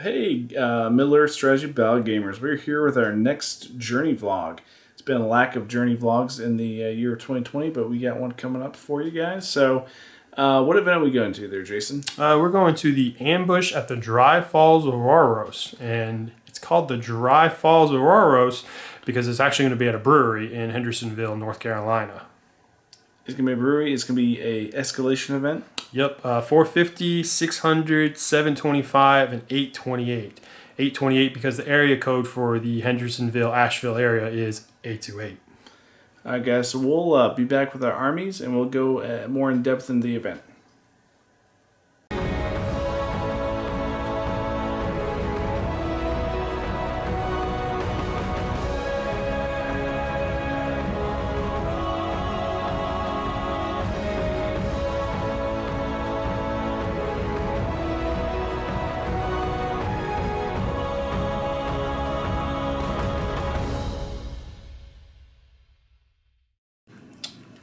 Hey, Miller Strategy Battle Gamers. We're here with our next Journey vlog. It's been a lack of Journey vlogs in the year of 2020, but we got one coming up for you guys. So, what event are we going to there, Jason? We're going to the ambush at the Dry Falls of Rauros, and it's called the Dry Falls of Rauros because it's actually going to be at a brewery in Hendersonville, North Carolina. It's going to be a brewery. It's going to be a escalation event. Yep, 450, 600, 725, and 828. 828 because the area code for the Hendersonville, Asheville area is 828. All right, guys. So we'll be back with our armies, and we'll go more in depth in the event.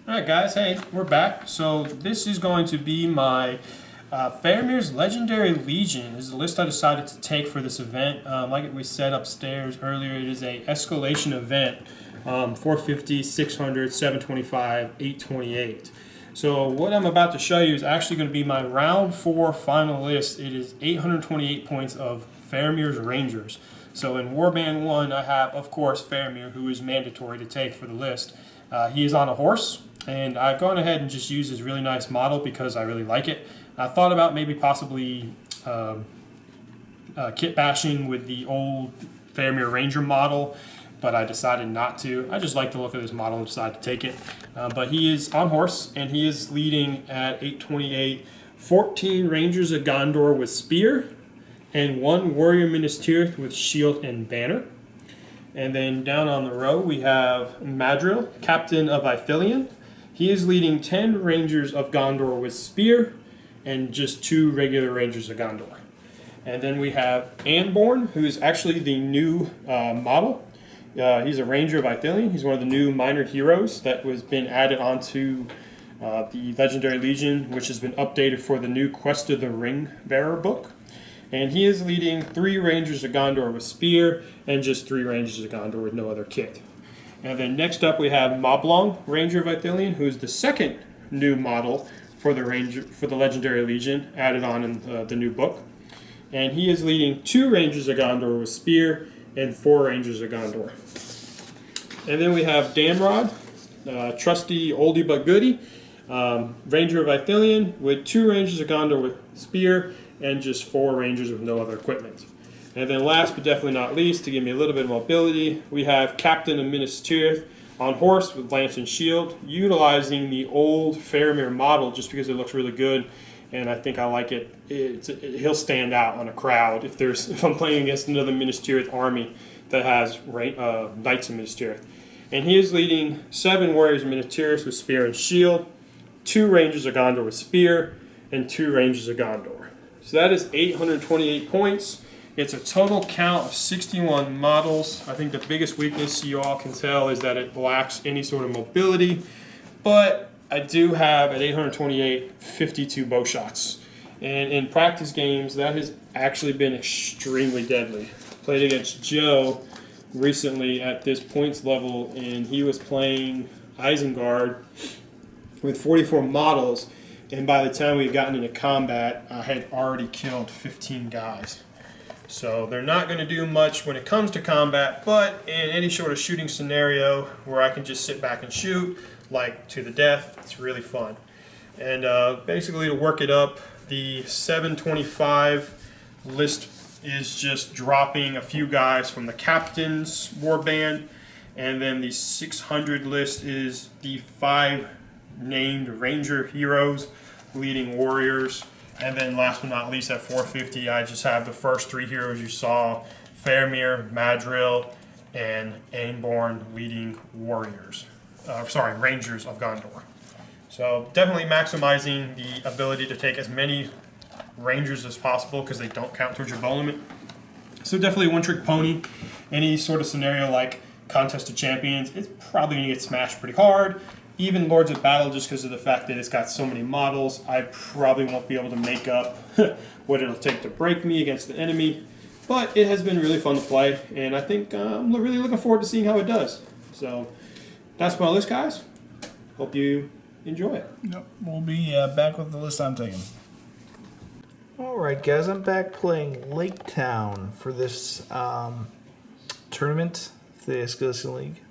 Alright guys, hey, we're back. So this is going to be my Faramir's Legendary Legion. This is the list I decided to take for this event. Like we said upstairs earlier, it is a escalation event. 450, 600, 725, 828. So what I'm about to show you is actually going to be my round 4 final list. It is 828 points of Faramir's Rangers. So in Warband 1, I have, of course, Faramir, who is mandatory to take for the list. He is on a horse, and I've gone ahead and just used his really nice model because I really like it. I thought about maybe possibly kit bashing with the old Faramir Ranger model, but I decided not to. I just like the look of this model and decided to take it. But he is on horse, and he is leading at 828, 14 Rangers of Gondor with spear, and 1 Warrior Minas Tirith with shield and banner. And then down on the row we have Madril, Captain of Vithilian. He is leading 10 Rangers of Gondor with spear and just 2 regular Rangers of Gondor. And then we have Anborn, who is actually the new model. He's a Ranger of Vithilian. He's one of the new minor heroes that was been added onto the Legendary Legion, which has been updated for the new Quest of the Ring Bearer book. And he is leading 3 Rangers of Gondor with spear and just 3 Rangers of Gondor with no other kit. And then next up we have Moblong, Ranger of Vithilian, who is the second new model for the Legendary Legion added on in the new book. And he is leading 2 Rangers of Gondor with spear and 4 Rangers of Gondor. And then we have Damrod, trusty oldie but goodie, Ranger of Vithilian with 2 Rangers of Gondor with spear and just 4 Rangers with no other equipment. And then last but definitely not least, to give me a little bit of mobility, we have Captain of Minas Tirith on horse with lance and shield, utilizing the old Faramir model just because it looks really good, and I think I like it. He'll stand out on a crowd if I'm playing against another Minas Tirith army that has Knights of Minas Tirith. And he is leading 7 Warriors of Minas Tirith with spear and shield, 2 Rangers of Gondor with spear, and 2 Rangers of Gondor. So that is 828 points. It's a total count of 61 models. I think the biggest weakness you all can tell is that it lacks any sort of mobility, but I do have at 828, 52 bow shots. And in practice games, that has actually been extremely deadly. Played against Joe recently at this points level, and he was playing Isengard with 44 models, and by the time we had gotten into combat, I had already killed 15 guys. So they're not going to do much when it comes to combat, but in any sort of shooting scenario where I can just sit back and shoot, like to the death, it's really fun. And basically to work it up, the 725 list is just dropping a few guys from the captain's warband, and then the 600 list is the 5 named Ranger heroes leading warriors. And then last but not least at 450, I just have the first 3 heroes you saw, Faramir, Madril, and Anborn leading warriors. Rangers of Gondor. So definitely maximizing the ability to take as many Rangers as possible because they don't count towards your bow limit. So definitely one-trick pony. Any sort of scenario like Contest of Champions, it's probably going to get smashed pretty hard. Even Lords of Battle, just because of the fact that it's got so many models, I probably won't be able to make up what it'll take to break me against the enemy. But it has been really fun to play, and I think I'm really looking forward to seeing how it does. So that's my list, guys. Hope you enjoy it. Yep, we'll be back with the list I'm taking. Alright guys, I'm back playing Lake Town for this tournament, the Escalation League.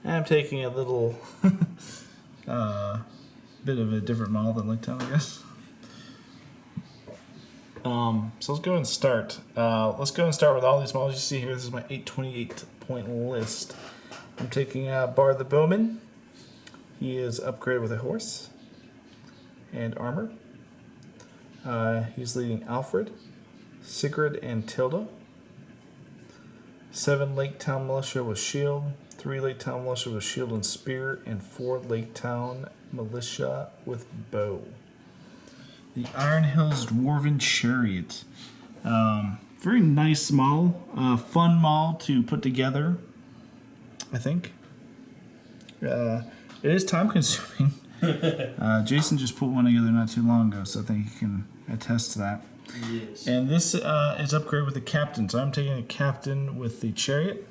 And I'm taking a little bit of a different model than Lake Town, I guess. So let's go and start. Let's go and start with all these models you see here. This is my 828-point list. I'm taking Bard the Bowman. He is upgraded with a horse and armor. He's leading Alfred, Sigrid, and Tilda. 7 Lake Town Militia with shield, 3 Lake Town Militia with shield and spear, and 4 Lake Town Militia with bow. The Iron Hills Dwarven Chariot. Very nice model. Fun model to put together, I think. It is time consuming. Jason just put one together not too long ago, so I think he can attest to that. Yes. And this is upgraded with the captain, so I'm taking a captain with the chariot.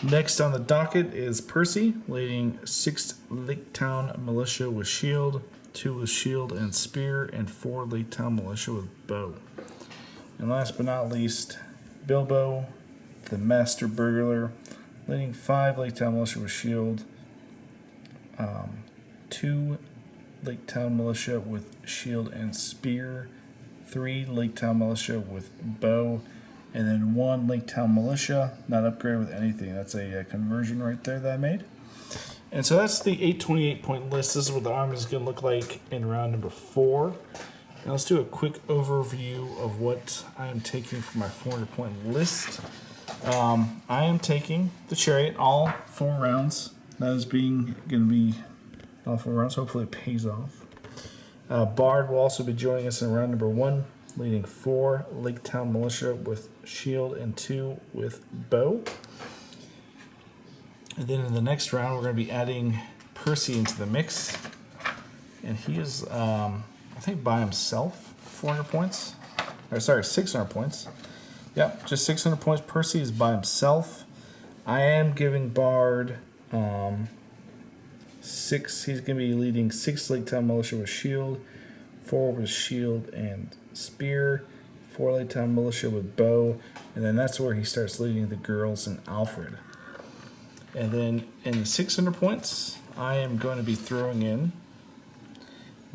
Next on the docket is Percy, leading 6 Lake Town Militia with shield, 2 with shield and spear, and 4 Lake Town Militia with bow. And last but not least, Bilbo, the Master Burglar, leading 5 Lake Town Militia with shield, 2 Lake Town Militia with shield and spear, 3 Lake Town Militia with bow, and then 1 Lake Town Militia, not upgraded with anything. That's a conversion right there that I made. And so that's the 828-point list. This is what the army is going to look like in round number 4. Now let's do a quick overview of what I am taking for my 400-point list. I am taking the chariot all 4 rounds. That is going to be all 4 rounds. Hopefully it pays off. Bard will also be joining us in round number 1, leading 4 Lake Town Militia with shield and 2 with bow. And then in the next round, we're going to be adding Percy into the mix. And he is, I think, by himself, 400 points. Or, sorry, 600 points. Yep, just 600 points. Percy is by himself. I am giving Bard 6. He's going to be leading 6 Lake Town Militia with shield, 4 with shield and spear, 4 Lake Town Militia with bow. And then that's where he starts leading the girls and Alfred. And then in the 600 points, I am going to be throwing in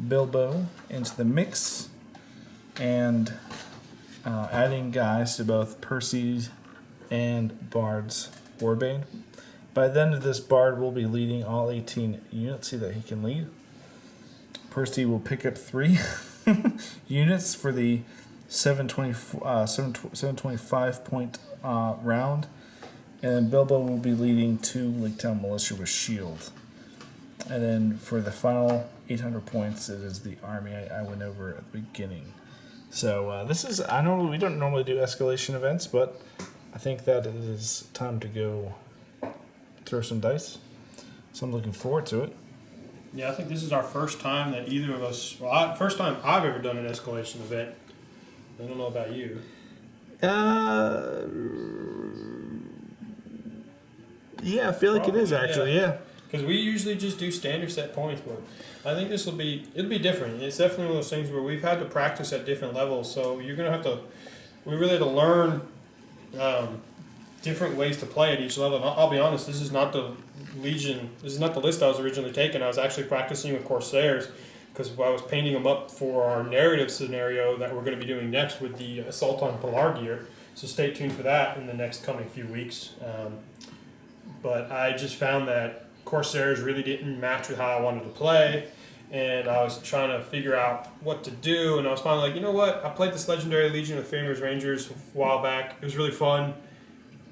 Bilbo into the mix and adding guys to both Percy's and Bard's warband. By the end of this, Bard will be leading all 18 units that he can lead. Percy will pick up 3 units for the 725 point round. And then Bilbo will be leading 2 Lake Town Militia with shield. And then for the final 800 points, it is the army I went over at the beginning. So this is, we don't normally do escalation events, but I think that it is time to go throw some dice. So I'm looking forward to it. Yeah, I think this is our first time that either of us, first time I've ever done an escalation event. I don't know about you. Yeah, I feel like it is actually, yeah. Because we usually just do standard set points, but I think it'll be different. It's definitely one of those things where we've had to practice at different levels, so you're going to have to, we really had to learn different ways to play at each level. And I'll be honest, this is not the Legion, this is not the list I was originally taking. I was actually practicing with Corsairs because I was painting them up for our narrative scenario that we're going to be doing next with the Assault on Pelargir. So stay tuned for that in the next coming few weeks. But I just found that Corsairs really didn't match with how I wanted to play, and I was trying to figure out what to do, and I was finally like, you know what, I played this Legendary Legion with Famir's Rangers a while back. It was really fun.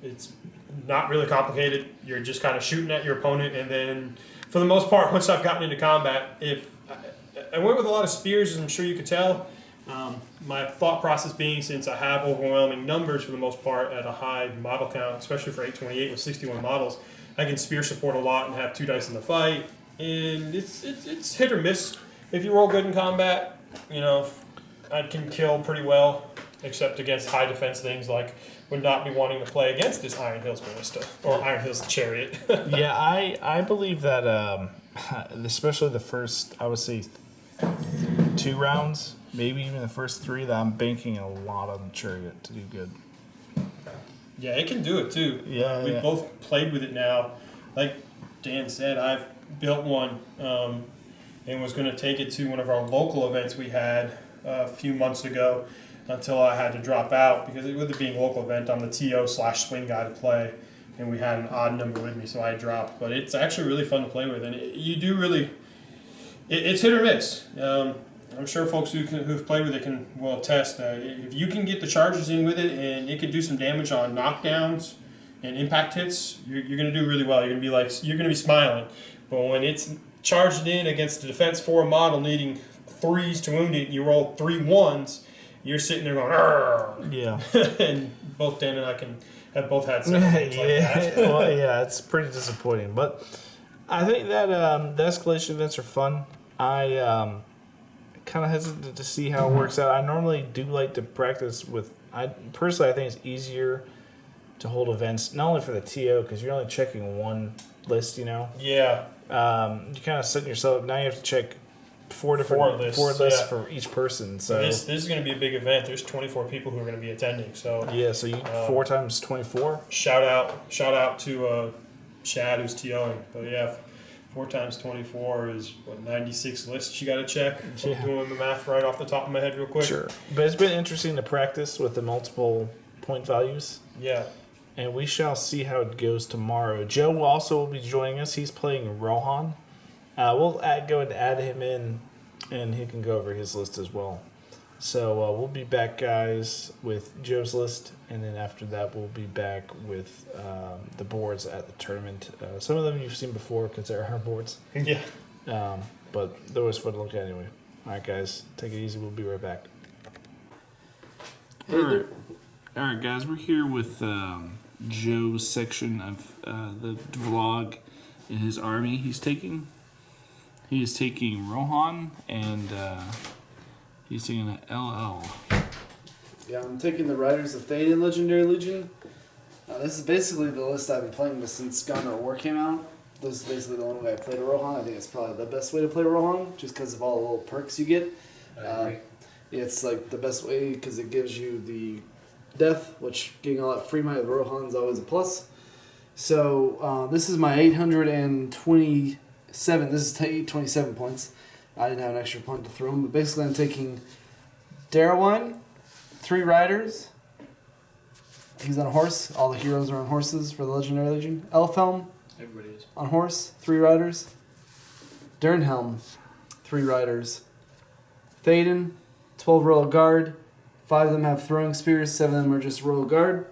It's not really complicated. You're just kind of shooting at your opponent, and then for the most part, once I've gotten into combat, if I went with a lot of spears, as I'm sure you could tell. My thought process being, since I have overwhelming numbers for the most part at a high model count, especially for 828 with 61 models, I can spear support a lot and have 2 dice in the fight. And it's hit or miss. If you roll good in combat, you know, I can kill pretty well. except against high defense things like would not be wanting to play against this Iron Hills Ballista or Iron Hills Chariot. Yeah, I believe that especially the first, I would say, 2 rounds, maybe even the first 3, that I'm banking a lot on the Chariot to do good. Yeah, it can do it too. Yeah, We've both played with it now. Like Dan said, I've built one and was going to take it to one of our local events we had a few months ago until I had to drop out because with it being a local event, I'm the TO/swing guy to play, and we had an odd number with me, so I dropped. But it's actually really fun to play with, and it's hit or miss. I'm sure folks who've played with it will attest that if you can get the charges in with it and it can do some damage on knockdowns and impact hits, you're going to do really well. You're going to be smiling. But when it's charged in against the defense 4 model needing 3s to wound it, and you roll 3 1s, you're sitting there going, "Argh!" Yeah. And both Dan and I have both had several games like that. Well, yeah, it's pretty disappointing. But I think that the escalation events are fun. I kind of hesitant to see how it works out. I normally do like to practice with. Personally, I think it's easier to hold events not only for the TO because you're only checking one list. Yeah. You kind of setting yourself up. Now you have to check 4 lists for each person. So this is going to be a big event. There's 24 people who are going to be attending. So yeah, so you 4 times 24. Shout out to Chad who's TOing. But yeah, 4 times 24 is 96 lists you got to check. So I'm doing the math right off the top of my head real quick. Sure, but it's been interesting to practice with the multiple point values. Yeah. And we shall see how it goes tomorrow. Joe also will be joining us. He's playing Rohan. We'll go ahead and add him in, and he can go over his list as well. So we'll be back, guys, with Joe's list, and then after that we'll be back with the boards at the tournament. Some of them you've seen before because they're our boards. Yeah. But they're always fun to look at anyway. All right, guys, take it easy. We'll be right back. All right, guys, we're here with Joe's section of the vlog in his army he's taking. He is taking Rohan, and he's taking an LL. Yeah, I'm taking the Riders of Thaden Legendary Legion. This is basically the list I've been playing with since Gauntlet of War came out. This is basically the only way I played Rohan. I think it's probably the best way to play Rohan, just because of all the little perks you get. It's like the best way because it gives you the death, which getting all that free might with Rohan is always a plus. So this is my 827. This is 827 points. I didn't have an extra point to throw him, but basically I'm taking Darwin, 3 riders. He's on a horse. All the heroes are on horses for the Legendary Legion. Elfhelm, Everybody is. on horse, 3 riders. Durnhelm, 3 riders. Thaden, 12 Royal Guard. 5 of them have throwing spears, 7 of them are just Royal Guard.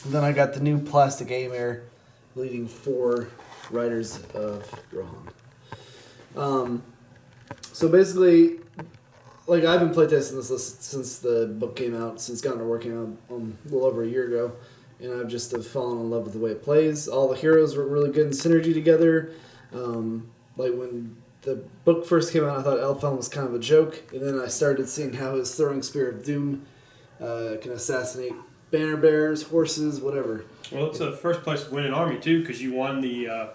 And then I got the new plastic Aemir leading 4 riders of Rohan. So basically, like I've been playtesting this list since the book came out, since Gauntlet of War came out a little over a year ago, and I've just fallen in love with the way it plays. All the heroes were really good in synergy together. Like when the book first came out, I thought Elfhelm was kind of a joke, and then I started seeing how his throwing spear of doom can assassinate banner bearers, horses, whatever. Well, it's the first place to win an army too, because you won the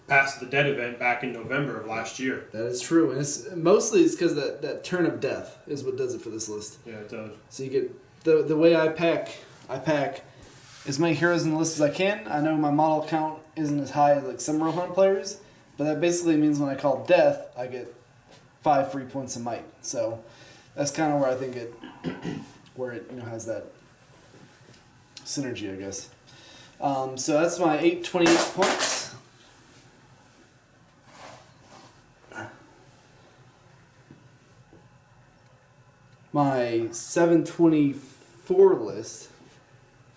Pass of the Dead event back in November of last year. That is true, and it's because that turn of death is what does it for this list. Yeah, it does. So you get the way I pack as many heroes in the list as I can. I know my model count isn't as high as like some Rohan players, but that basically means when I call death, I get 5 free points of might. So that's kind of where I think it has that synergy, I guess. So that's my 828 points. My 724 list,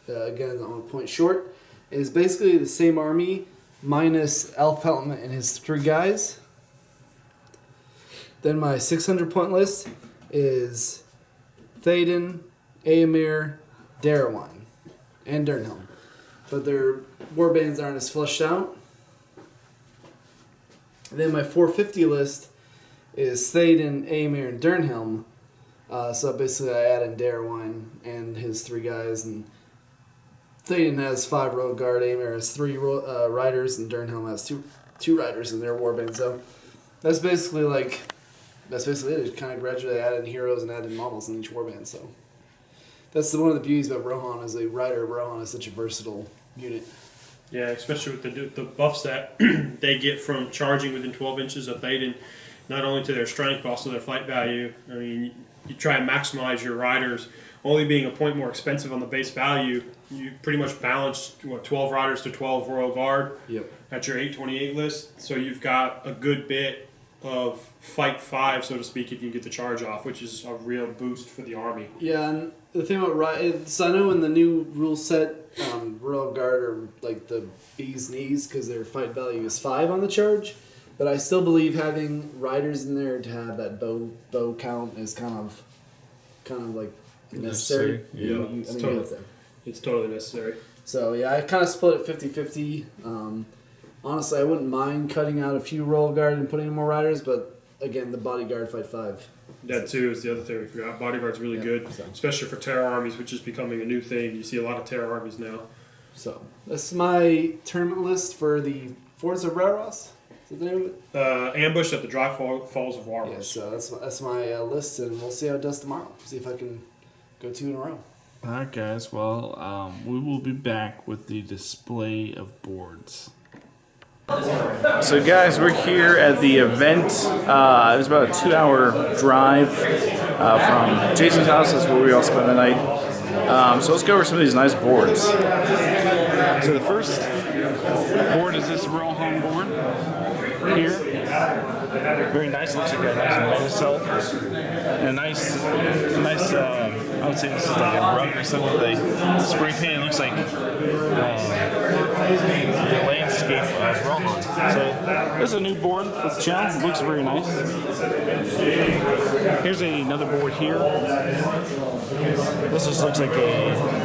again I'm a point short, is basically the same army minus Elfhelm and his 3 guys. Then my 600 point list is Thaden, Aemir, Darwin, and Durnhelm. But their warbands aren't as fleshed out. And then my 450 list is Thaden, Aemir, and Durnhelm. So basically, I add in Darwine and his 3 guys, and Thaden has 5 Royal Guard, Aemir has 3 riders, and Durnhelm has two riders in their warband. So that's basically it. Just kind of gradually add in heroes and add in models in each warband. So that's one of the beauties about Rohan as a rider. Rohan is such a versatile unit. Yeah, especially with the buffs that they get from charging within 12 inches of Thaden, not only to their strength, but also their fight value. I mean, you try and maximize your riders, only being a point more expensive on the base value. You pretty much balance 12 riders to 12 Royal Guard at your 828 list. So you've got a good bit of fight 5, so to speak, if you get the charge off, which is a real boost for the army. Yeah, and the thing about so I know in the new rule set, Royal Guard are like the bee's knees because their fight value is 5 on the charge. But I still believe having riders in there to have that bow count is kind of like necessary. It's totally necessary. So yeah, I kind of split it 50-50. Honestly, I wouldn't mind cutting out a few Royal Guard and putting in more riders, but again, the Bodyguard fight 5. That too is the other thing we forgot. Bodyguard's really good, especially for terror armies, which is becoming a new thing. You see a lot of terror armies now. So that's my tournament list for the Forts of Rauros. Is that the name of it? Ambush at the Dry Falls of Rauros. Yeah, so that's my list, and we'll see how it does tomorrow. See if I can go 2 in a row. All right, guys. Well, we will be back with the display of boards. So guys, we're here at the event. It was about a 2-hour drive from Jason's house. That's where we all spent the night. So let's go over some of these nice boards. So the first board is this Rohan board here. Very nice. Looks like a nice Metacell. And a nice. I would say this is like a rug or something. They spray painted. Looks like the landscape of Rohan. So this is a new board for the channel. It looks very nice. Here's another board here. This just looks like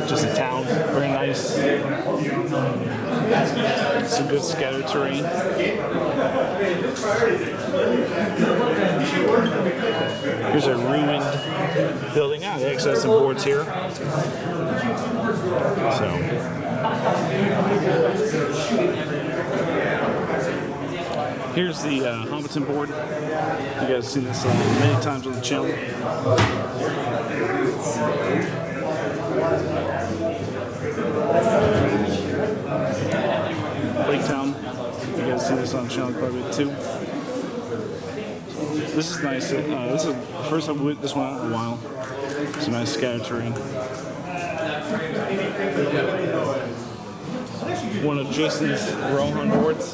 just a town. Very nice. Some good scattered terrain. Here's a ruined building. Ah, they actually have some boards here. So. Here's the Hobbiton board. You guys have seen this many times on the channel. Lake Town. You guys have seen this on the channel quite a bit too. This is nice. This is the first time we this one out in a while. Some nice scattered terrain. One of Jason's Rohan boards.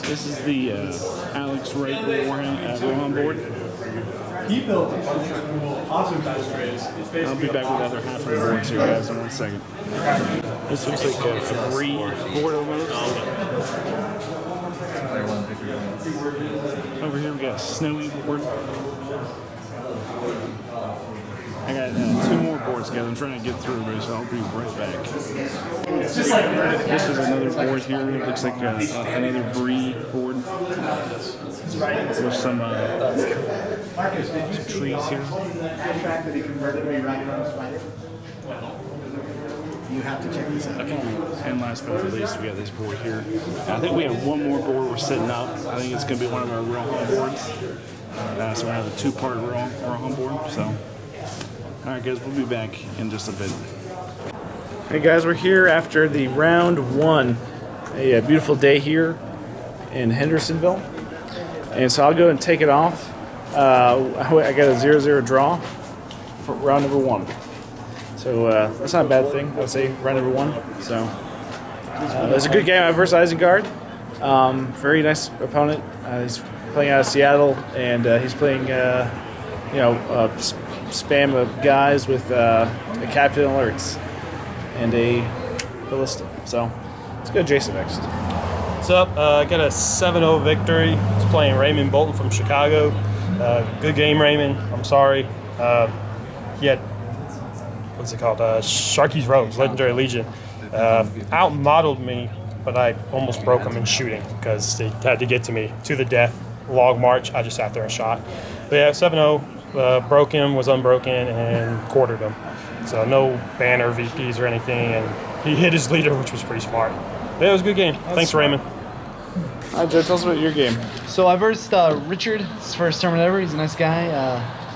This is the Alex Wright Rohan board. He built a bunch of cool awesome dice trays. I'll be back with the other half of the boards here, guys, in 1 second. This looks like a Bree board almost. Over here we got a Snowy board. I got 2 more boards, guys. I'm trying to get through everybody, so I'll be right back. This is another board here. It looks like another Bree board. There's some trees here. You have to check this out. Okay. And last but not least, we got this board here. I think we have one more board we're setting up. I think it's going to be one of our Rohan boards. So we have a 2-part Rohan board. So, all right, guys, we'll be back in just a bit. Hey guys, we're here after the round 1. A beautiful day here in Hendersonville. And so I'll go and take it off. I got a 0-0 draw for round number 1. So that's not a bad thing, I would say, round number 1. So it was a good game versus Isengard. Very nice opponent. He's playing out of Seattle, and he's playing, spam of guys with a Captain Alerts and a Ballista. So let's go Jason next. What's up? I got a 7-0 victory. It's playing Raymond Bolton from Chicago. Good game, Raymond. I'm sorry. He had, what's it called? Sharky's Rose, Legendary Legion. Out-modeled me but I almost broke them in shooting because they had to get to me to the death. Log march, I just sat there and shot. But yeah, 7-0, broke him, was unbroken, and quartered him. So no banner VPs or anything, and he hit his leader, which was pretty smart. But yeah, it was a good game. Thanks, smart. Raymond. All right, Joe, tell us about your game. So I versed Richard. It's his first tournament ever. He's a nice guy.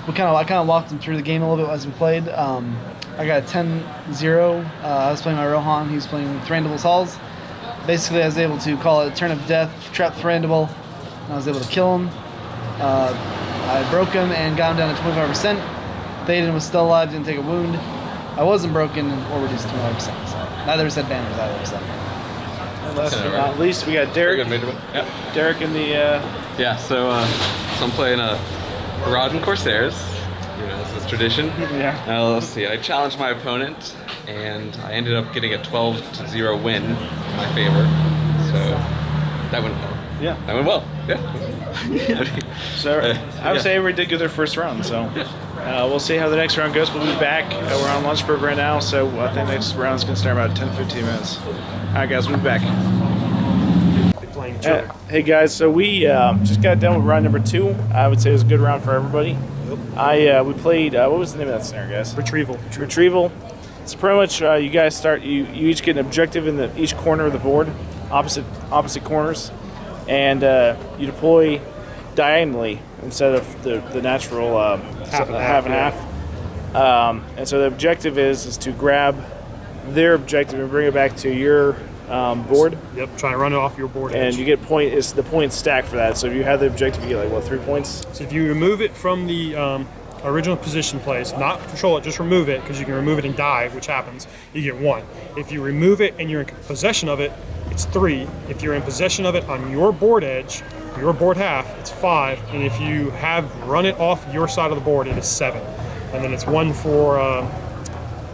I kind of walked him through the game a little bit as we played. I got a 10-0. I was playing my Rohan. He was playing Thranduil's Halls. Basically, I was able to call it a turn of death, trap Thranduil, and I was able to kill him. I broke him and got him down to 25%. Thaden was still alive, didn't take a wound. I wasn't broken or reduced to 25%. So neither of us had banners either. So. And last but not least, we got Derek. Yep. Derek in the. Yeah, so I'm playing a Rodden Corsairs. You know, this is tradition. Yeah. Now let's see. I challenged my opponent, and I ended up getting a 12-0 win in my favor. So that went well. Yeah. That went well. Yeah. So I would say everybody did good their first round. So we'll see how the next round goes. We'll be back. We're on lunch break right now, so I think next round's gonna start about 10-15 minutes. All right, guys, we'll be back. Hey guys, so we just got done with round number 2. I would say it was a good round for everybody. We played. What was the name of that snare, guys? Retrieval. It's pretty much you guys start. You each get an objective in each corner of the board, opposite corners, and you deploy diagonally instead of the natural half and half. And so the objective is to grab their objective and bring it back to your board. Yep, try and run it off your board And edge. you get the points stacked for that. So if you have the objective, you get 3 points. So if you remove it from the original position place, not control it, just remove it, because you can remove it and die, which happens, you get 1. If you remove it and you're in possession of it, it's 3. If you're in possession of it on your board edge, your board half, it's 5. And if you have run it off your side of the board, it is 7. And then it's 1 for,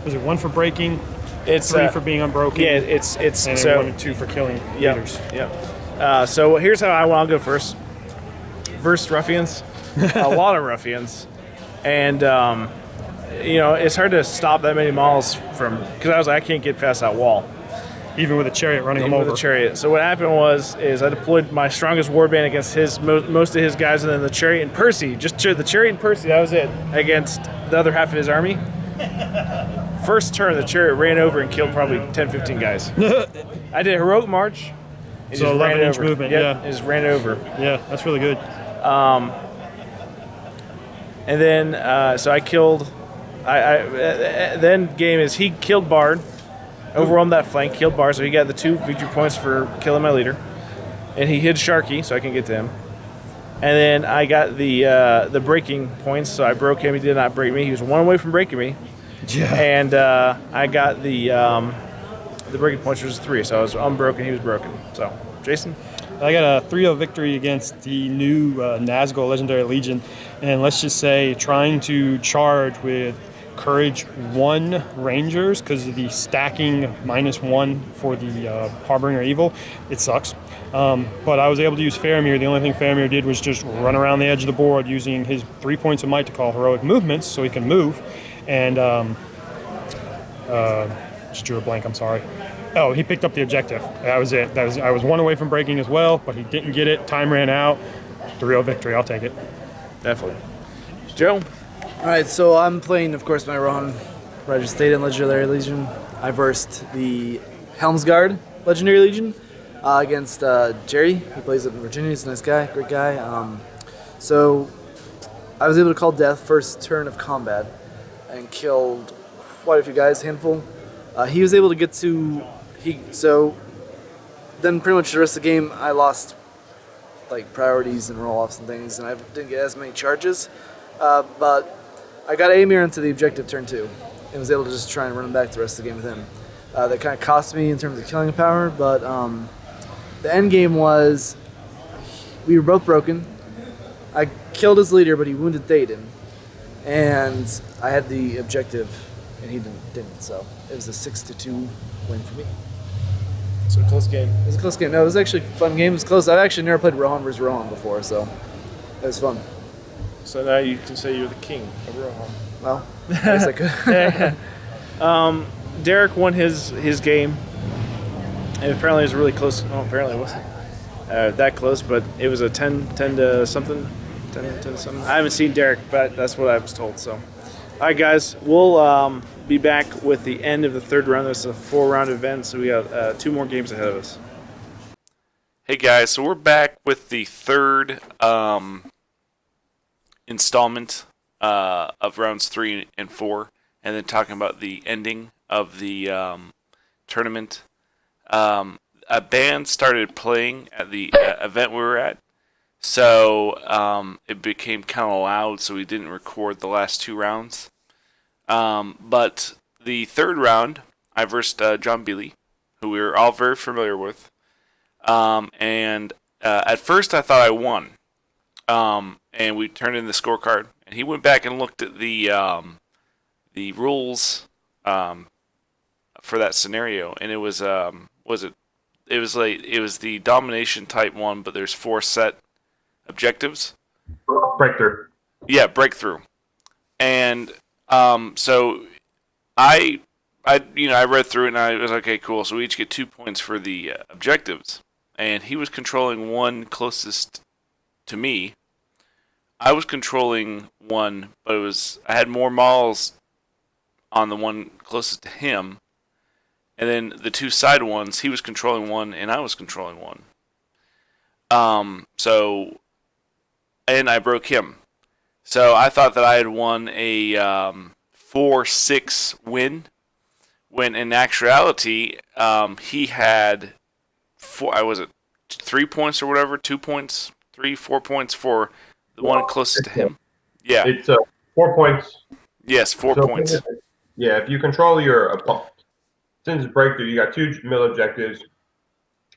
1 for breaking, It's 3 for being unbroken. Yeah, it's and then so 1 and 2 for killing leaders. Yep. So here's how I'll go first. Versed ruffians, a lot of ruffians, and it's hard to stop that many models from because I was like I can't get past that wall. Even with a chariot running them over. With a chariot. So what happened is I deployed my strongest warband against most of his guys, and then the chariot and Percy. Just the chariot and Percy. That was it against the other half of his army. First turn, the chariot ran over and killed probably 10-15 guys. I did a heroic march. It So just ran 11-inch over. movement, Yep, yeah. It just ran over. Yeah, that's really good. And then, so I killed. Then game is he killed Bard, overwhelmed that flank, killed Bard, so he got the 2 victory points for killing my leader, and he hid Sharky, so I can get to him. And then I got the breaking points, so I broke him. He did not break me. He was 1 away from breaking me. Yeah. And I got the breaking points, which was 3, so I was unbroken. He was broken. So, Jason. I got a 3-0 victory against the new Nazgul Legendary Legion, and let's just say trying to charge with Courage 1 Rangers because of the stacking -1 for the Harbinger Evil. It sucks. But I was able to use Faramir. The only thing Faramir did was just run around the edge of the board using his 3 points of might to call heroic movements so he can move. And just drew a blank, I'm sorry. Oh, he picked up the objective. That was it. I was 1 away from breaking as well, but he didn't get it. Time ran out. 3-0 victory. I'll take it. Definitely. Joe. All right, so I'm playing, of course, my Rohan Thaden Legendary Legion. I versed the Helmsguard Legendary Legion against Jerry. He plays up in Virginia. He's a nice guy, great guy. So I was able to call death first turn of combat and killed quite a few guys, handful. He was able to get to so then pretty much the rest of the game I lost priorities and roll-offs and things, and I didn't get as many charges. But I got Amir into the objective turn 2 and was able to just try and run him back the rest of the game with him. That kind of cost me in terms of killing power, but the end game was we were both broken. I killed his leader, but he wounded Thaden, and I had the objective, and he didn't. So it was a 6-2 win for me. So close game. It was a close game. No, it was actually a fun game. It was close. I've actually never played Rohan vs. Rohan before, so it was fun. So now you can say you're the king of Rohan. Well, I guess I could. Derek won his game. It apparently was really close. Oh, apparently it wasn't that close, but it was a 10 to something. 10 to something. I haven't seen Derek, but that's what I was told. So, all right, guys, we'll be back with the end of the third round. This is a 4-round event, so we got 2 more games ahead of us. Hey, guys, so we're back with the third installment of rounds 3 and 4, and then talking about the ending of the tournament. A band started playing at the event we were at, so it became kind of loud, so we didn't record the last 2 rounds. But the third round, I versed John Bealey, who we were all very familiar with. And at first I thought I won. And we turned in the scorecard, and he went back and looked at the rules for that scenario, and it was it was the domination type one, but there's 4 set objectives. Breakthrough. Yeah, breakthrough. And so I read through it and I was like, okay, cool. So we each get 2 points for the objectives, and he was controlling one closest to me. I was controlling one, but I had more models on the one closest to him. And then the 2 side ones, he was controlling one, and I was controlling one. And I broke him. So I thought that I had won a 4-6 win, when in actuality, he had 3 points or whatever, 2 points, 4 points for the one closest to him. Yeah. It's 4 points. Yes, 4 points. Yeah, if you control your opponent, since it's breakthrough, you got 2 middle objectives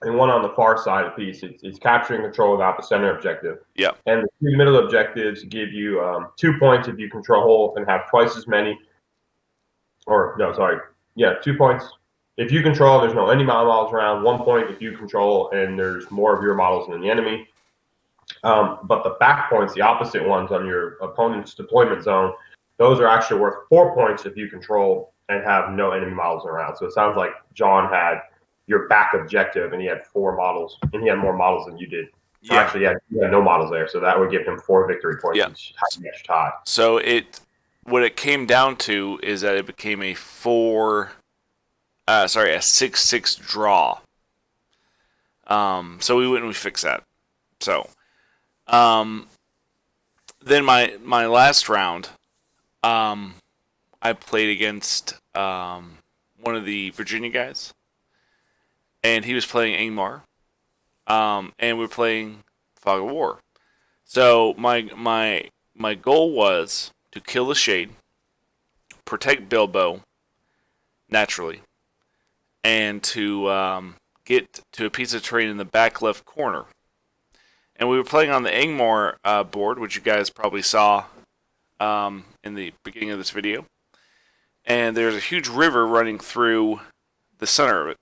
and one on the far side of the piece. It's capturing control without the center objective. Yeah. And the 2 middle objectives give you 2 points if you control whole and have twice as many. 2 points. If you control, there's no enemy models around. 1 point if you control and there's more of your models than the enemy. But the back points, the opposite ones on your opponent's deployment zone, those are actually worth 4 points if you control and have no enemy models around. So it sounds like John had your back objective and he had 4 models, and he had more models than you did. Yeah. Actually, he had no models there, so that would give him 4 victory points each tie. So what it came down to is that it became a 6-6 draw. So we went and we fixed that. So, then my last round, I played against one of the Virginia guys, and he was playing Angmar, and we were playing Fog of War. So my goal was to kill the Shade, protect Bilbo naturally, and to get to a piece of terrain in the back left corner. And we were playing on the Angmar board, which you guys probably saw in the beginning of this video. And there's a huge river running through the center of it.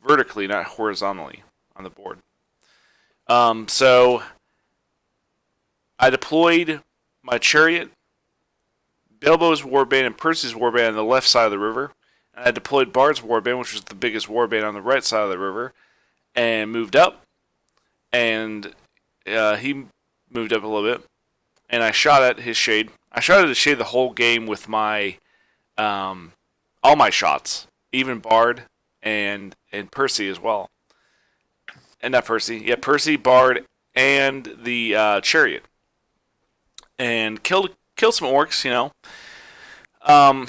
Vertically, not horizontally on the board. So I deployed my chariot, Bilbo's warband, and Percy's warband on the left side of the river. And I deployed Bard's warband, which was the biggest warband, on the right side of the river, and moved up. And he moved up a little bit, and I shot at his Shade. I shot at his Shade the whole game with my all my shots, even Bard and Percy as well. And not Percy, yeah, Percy, Bard, and the chariot, and killed some orcs.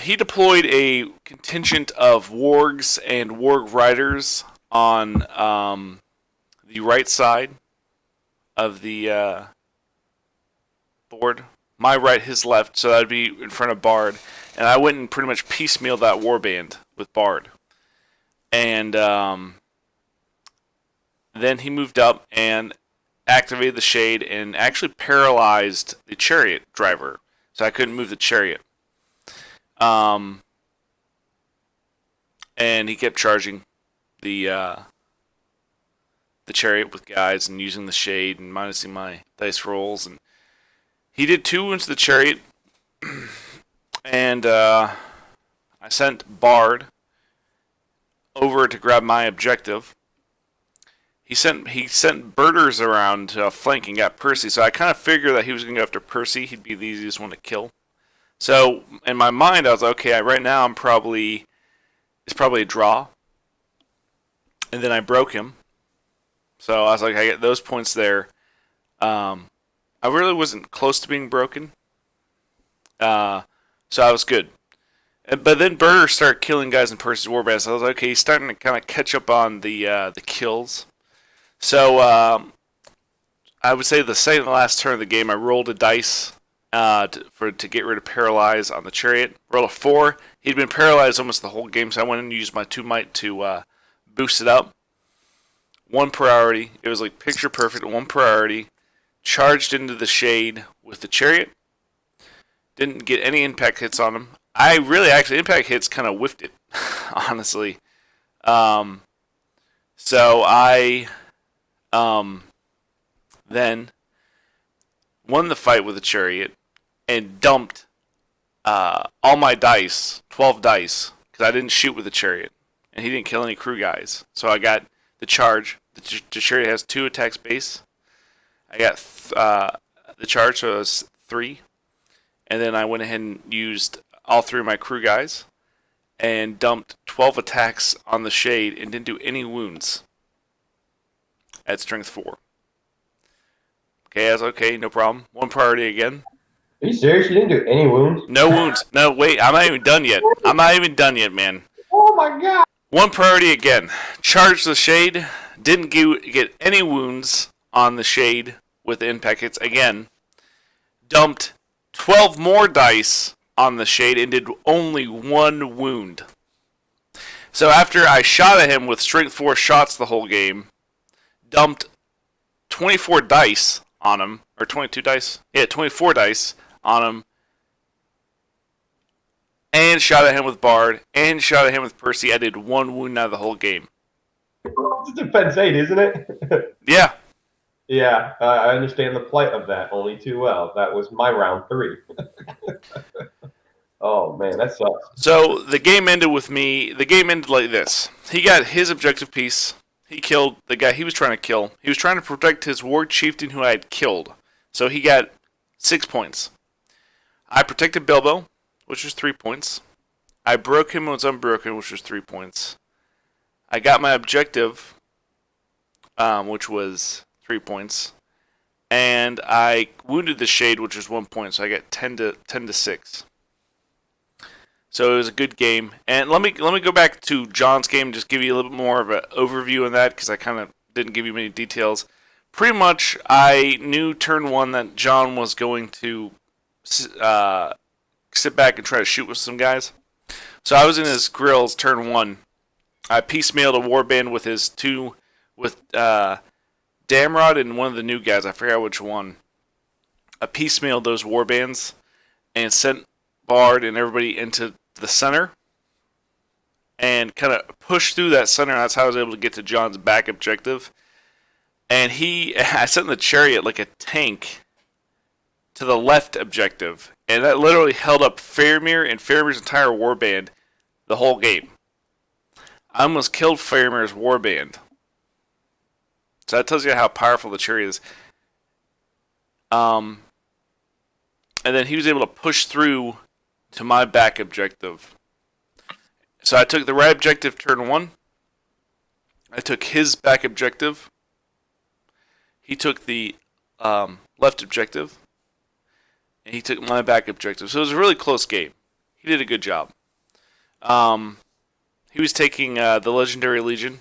He deployed a contingent of wargs and warg riders on the right side of the board. My right, his left, so that'd be in front of Bard. And I went and pretty much piecemealed that warband with Bard. And then he moved up and activated the Shade and actually paralyzed the chariot driver, so I couldn't move the chariot. And he kept charging the chariot with guides and using the Shade and minusing my dice rolls, and he did 2 wounds to the chariot. And I sent Bard over to grab my objective. He sent birders around flanking, got Percy. So I kind of figured that he was going to go after Percy. He'd be the easiest one to kill. So in my mind, I was like, okay, right now it's probably a draw. And then I broke him. So I was like, I get those points there. I really wasn't close to being broken. So I was good. But then birders started killing guys in Percy's warband. So I was like, okay, he's starting to kind of catch up on the kills. So I would say the second to last turn of the game, I rolled a dice to get rid of paralyze on the chariot. Rolled a 4. He'd been paralyzed almost the whole game, so I went and used my 2 might to boost it up. 1 priority. It was like picture perfect. 1 priority. Charged into the shade with the chariot. Didn't get any impact hits on him. I really actually impact hits kind of whiffed it, honestly. So I then won the fight with the chariot and dumped all my dice, 12 dice, because I didn't shoot with the chariot. And he didn't kill any crew guys. So I got the charge. The chariot has 2 attacks base. I got the charge, so it was 3. And then I went ahead and used all 3 of my crew guys and dumped 12 attacks on the shade and didn't do any wounds at strength 4. Okay, I was okay, no problem. 1 priority again. Are you serious? You didn't do any wounds? No wounds. No, wait, I'm not even done yet. I'm not even done yet, man. Oh my god! 1 priority again. Charged the shade. Didn't get any wounds on the shade with the impact hits again. Dumped 12 more dice on the shade and did only 1 wound. So after I shot at him with strength 4 shots the whole game, dumped 24 dice on him, or 22 dice? Yeah, 24 dice on him, and shot at him with Bard, and shot at him with Percy. I did 1 wound out of the whole game. It's a defense 8, isn't it? Yeah. Yeah, I understand the plight of that only too well. That was my round 3. Oh man, that sucks. So the game ended with me. The game ended like this. He got his objective piece. He killed the guy he was trying to kill. He was trying to protect his ward chieftain who I had killed. So he got 6 points. I protected Bilbo, which was 3 points. I broke him and was unbroken, which was 3 points. I got my objective, which was 3 points. And I wounded the shade, which was 1 point. So I got 10 to 6. So it was a good game. And let me go back to John's game and just give you a little bit more of an overview on that, because I kind of didn't give you many details. Pretty much, I knew turn 1 that John was going to sit back and try to shoot with some guys. So I was in his grills turn 1. I piecemealed a warband with his 2, with Damrod and one of the new guys. I forgot which one. I piecemealed those warbands and sent Bard and everybody into the center and kind of pushed through that center. That's how I was able to get to John's back objective. And I sent the chariot like a tank to the left objective, and that literally held up Faramir and Faramir's entire warband the whole game. I almost killed Faramir's warband. So that tells you how powerful the chariot is. And then he was able to push through to my back objective. So I took the right objective turn 1. I took his back objective. He took the left objective. And he took my back objective. So it was a really close game. He did a good job. He was taking the Legendary Legion.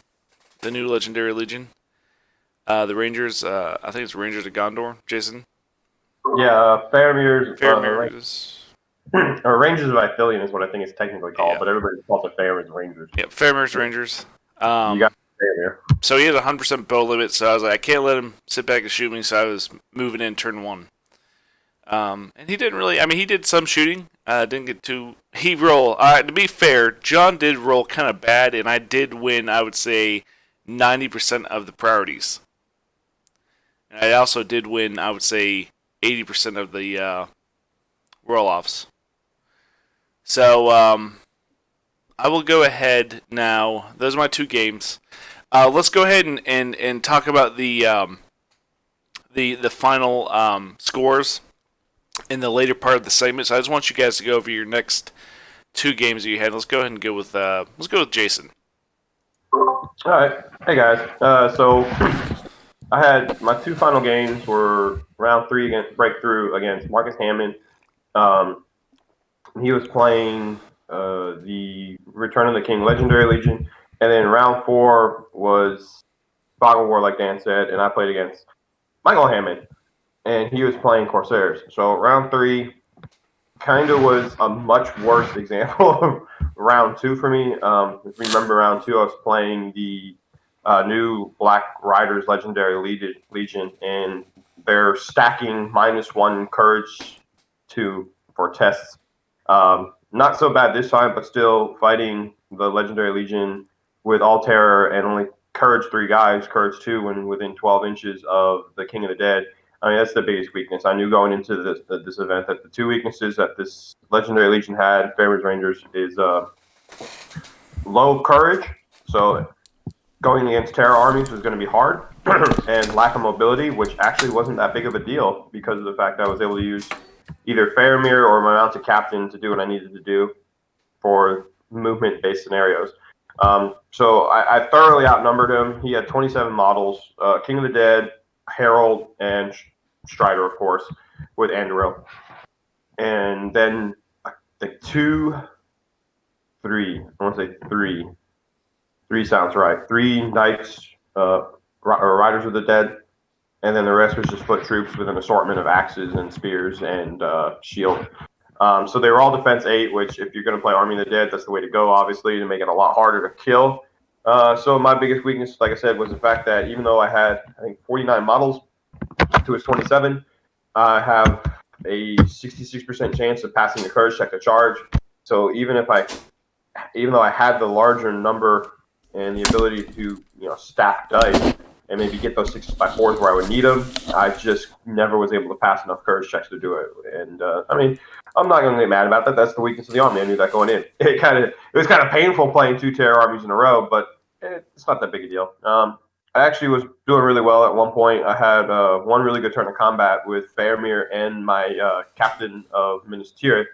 The new Legendary Legion. The Rangers, I think it's Rangers of Gondor. Jason? Yeah, Faramir's... or Rangers of Vithilian is what I think it's technically called, but everybody calls it Faramir's Rangers. Yeah, Faramir's Rangers. You got Faramir. So he had a 100% bow limit, so I was like, I can't let him sit back and shoot me, so I was moving in turn 1. And he didn't really, he did some shooting. Didn't get too, he rolled, to be fair, John did roll kind of bad, and I did win, I would say, 90% of the priorities. And I also did win, I would say, 80% of the roll-offs. So, I will go ahead now. Those are my 2 games. Let's go ahead and talk about the final scores in the later part of the segment. So I just want you guys to go over your next 2 games that you had. Let's go ahead and go with Jason. All right. Hey, guys. So I had my 2 final games were round 3 against Breakthrough against Marcus Hammond. He was playing the Return of the King Legendary Legion. And then round 4 was Fog of War, like Dan said, and I played against Michael Hammond, and he was playing Corsairs. So round 3 kind of was a much worse example of round 2 for me. If you remember round 2, I was playing the new Black Riders Legendary Legion, and they're stacking -1 Courage 2 for tests. Not so bad this time, but still fighting the Legendary Legion with all terror and only Courage 3 guys, Courage 2 when within 12 inches of the King of the Dead. I mean, that's the biggest weakness. I knew going into this event that the 2 weaknesses that this Legendary Legion had, Fairways Rangers, is low courage. So going against terror armies was going to be hard, and lack of mobility, which actually wasn't that big of a deal because of the fact that I was able to use either Faramir or my mounted captain to do what I needed to do for movement-based scenarios. So I thoroughly outnumbered him. He had 27 models, King of the Dead, Herald, and Strider, of course, with Andoril. And then I think 2, 3, I want to say 3. 3 sounds right. 3 Knights, or Riders of the Dead, and then the rest was just foot troops with an assortment of axes and spears and shield. So they were all defense 8, which if you're going to play Army of the Dead, that's the way to go, obviously, to make it a lot harder to kill. So my biggest weakness, like I said, was the fact that even though I had, I think, 49 models to his 27, I have a 66% chance of passing the courage check to charge. So even though I had the larger number and the ability to stack dice and maybe get those 6s by 4s where I would need them, I just never was able to pass enough courage checks to do it. And I mean, I'm not going to get mad about that. That's the weakness of the army. I knew that going in. It was kind of painful playing 2 terror armies in a row, but it's not that big a deal. I actually was doing really well at one point. I had 1 really good turn of combat with Faramir and my captain of Minas Tirith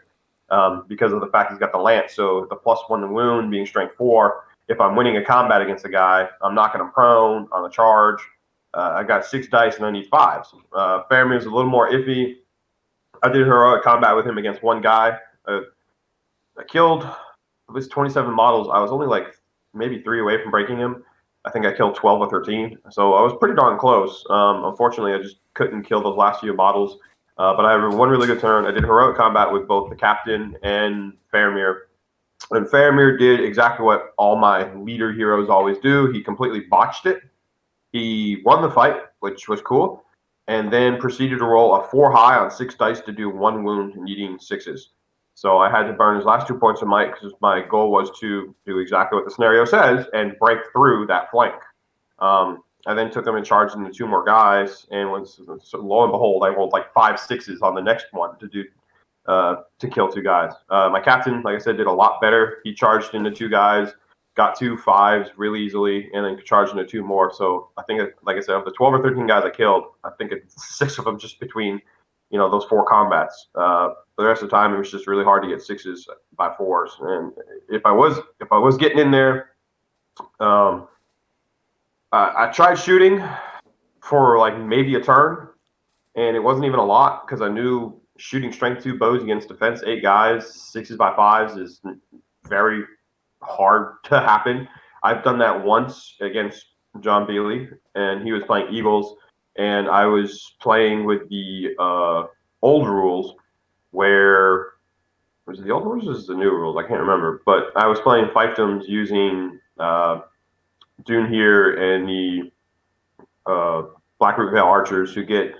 because of the fact he's got the lance. So the +1 to wound being strength 4. If I'm winning a combat against a guy, I'm knocking him prone on a charge. I got 6 dice and I need 5s. Faramir's a little more iffy. I did heroic combat with him against one guy. I killed his 27 models. I was only like maybe 3 away from breaking him. I think I killed 12 or 13. So I was pretty darn close. Unfortunately, I just couldn't kill those last few models. But I had 1 really good turn. I did heroic combat with both the captain and Faramir. And Faramir did exactly what all my leader heroes always do. He completely botched it. He won the fight, which was cool, and then proceeded to roll a 4 high on 6 dice to do 1 wound, needing 6s. So I had to burn his last 2 points of might because my goal was to do exactly what the scenario says and break through that flank. I then took him and charged into 2 more guys, and so lo and behold, I rolled like 5 6s on the next one to do to kill 2 guys. My captain, like I said, did a lot better. He charged into 2 guys, got 2 5s really easily, and then charged into 2 more. So I think, like I said, of the 12 or 13 guys I killed, I think it's 6 of them just between, those 4 combats. The rest of the time, it was just really hard to get 6s by 4s. And if I was getting in there, I tried shooting for like maybe a turn, and it wasn't even a lot because I knew shooting strength 2 bows against defense 8 guys, 6s by 5s is very hard to happen. I've done that once against John Bealey, and he was playing Eagles, and I was playing with the old rules where was it the old rules or is it the new rules? I can't remember. But I was playing fiefdoms using Dune here and the Blackroot Vale Archers who get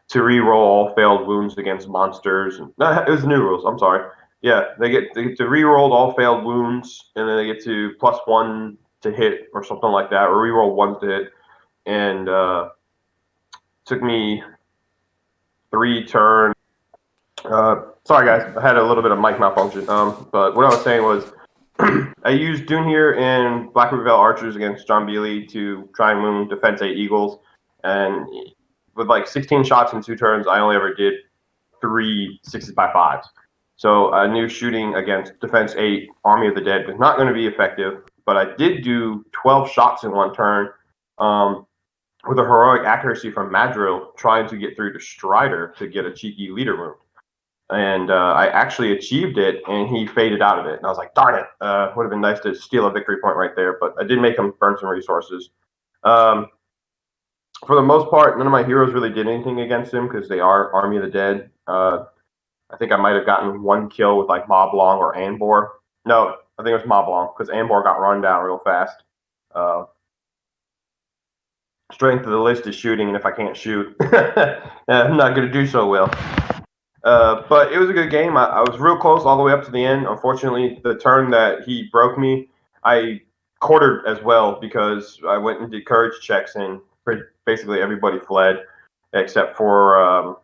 to re-roll all failed wounds against monsters. No, it was the new rules. I'm sorry. Yeah, they get to re-roll all failed wounds, and then they get to +1 to hit or something like that, or re-roll 1 to hit. And took me 3 turns. Sorry, guys. I had a little bit of mic malfunction. But what I was saying was I used Dunhir and Black River Vale Archers against John Bealey to try and win Defense 8 Eagles. And with like 16 shots in 2 turns, I only ever did 3 6s by 5s. So I knew shooting against Defense 8 Army of the Dead was not going to be effective. But I did do 12 shots in 1 turn with a heroic accuracy from Madrill trying to get through to Strider to get a cheeky leader wound. And I actually achieved it, and he faded out of it. And I was like, darn it, would have been nice to steal a victory point right there, but I did make him burn some resources. For the most part, none of my heroes really did anything against him because they are Army of the Dead. I think I might have gotten 1 kill with like Mob Long or Anbor. No, I think it was Mob Long because Anbor got run down real fast. Strength of the list is shooting, and if I can't shoot, I'm not going to do so well. But it was a good game. I was real close all the way up to the end. Unfortunately, the turn that he broke me, I quartered as well because I went and did courage checks, and basically everybody fled except for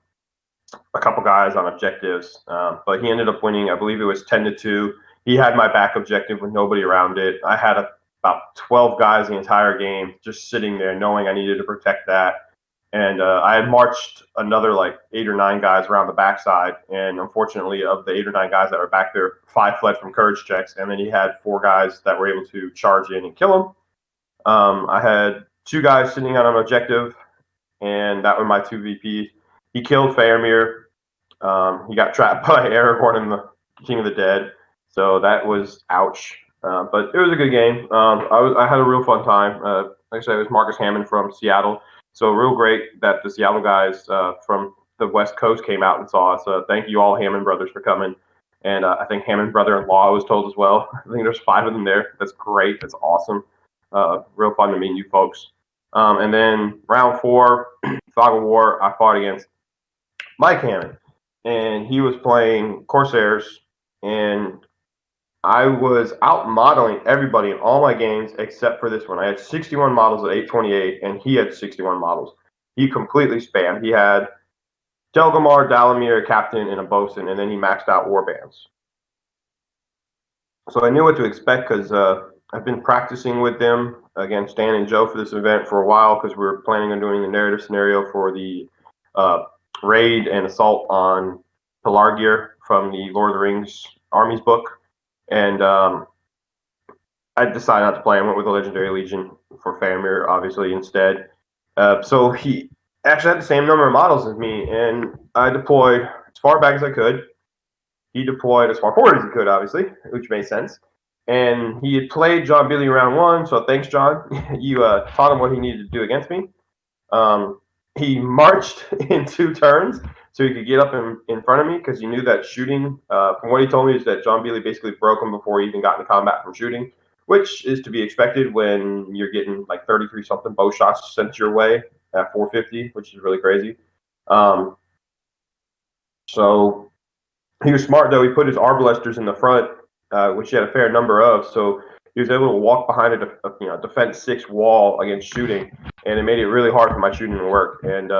a couple guys on objectives. But he ended up winning. I believe it was 10-2. He had my back objective with nobody around it. I had about 12 guys the entire game just sitting there knowing I needed to protect that. And I had marched another like 8 or 9 guys around the backside. And unfortunately, of the 8 or 9 guys that were back there, 5 fled from courage checks. And then he had 4 guys that were able to charge in and kill him. I had 2 guys sitting on an objective, and that were my 2 VPs. He killed Faramir. He got trapped by Aragorn and the King of the Dead. So that was ouch. But it was a good game. I had a real fun time. Like I said, it was Marcus Hammond from Seattle. So real great that the Seattle guys from the West Coast came out and saw us. Thank you all Hammond brothers for coming. And I think Hammond brother-in-law was told as well. I think there's 5 of them there. That's great. That's awesome. Real fun to meet you folks. And then round 4, Fog of War, I fought against Mike Hammond. And he was playing Corsairs. And I was out modeling everybody in all my games except for this one. I had 61 models at 828, and he had 61 models. He completely spammed. He had Delgamar, Dalamir, a captain, and a bosun, and then he maxed out warbands. So I knew what to expect because I've been practicing with them against Dan and Joe for this event for a while because we were planning on doing the narrative scenario for the raid and assault on Pelargir from the Lord of the Rings Armies book. And I decided not to play. I went with the Legendary Legion for Faramir, obviously, instead. So he actually had the same number of models as me, and I deployed as far back as I could. He deployed as far forward as he could, obviously, which made sense. And he had played John Billy round 1, so thanks, John. You taught him what he needed to do against me. He marched in 2 turns so he could get up in front of me because he knew that shooting, from what he told me, is that John Bealey basically broke him before he even got into combat from shooting, which is to be expected when you're getting like 33-something bow shots sent your way at 450, which is really crazy. So he was smart, though. He put his arbalesters in the front, which he had a fair number of, so he was able to walk behind a defense 6 wall against shooting, and it made it really hard for my shooting to work. And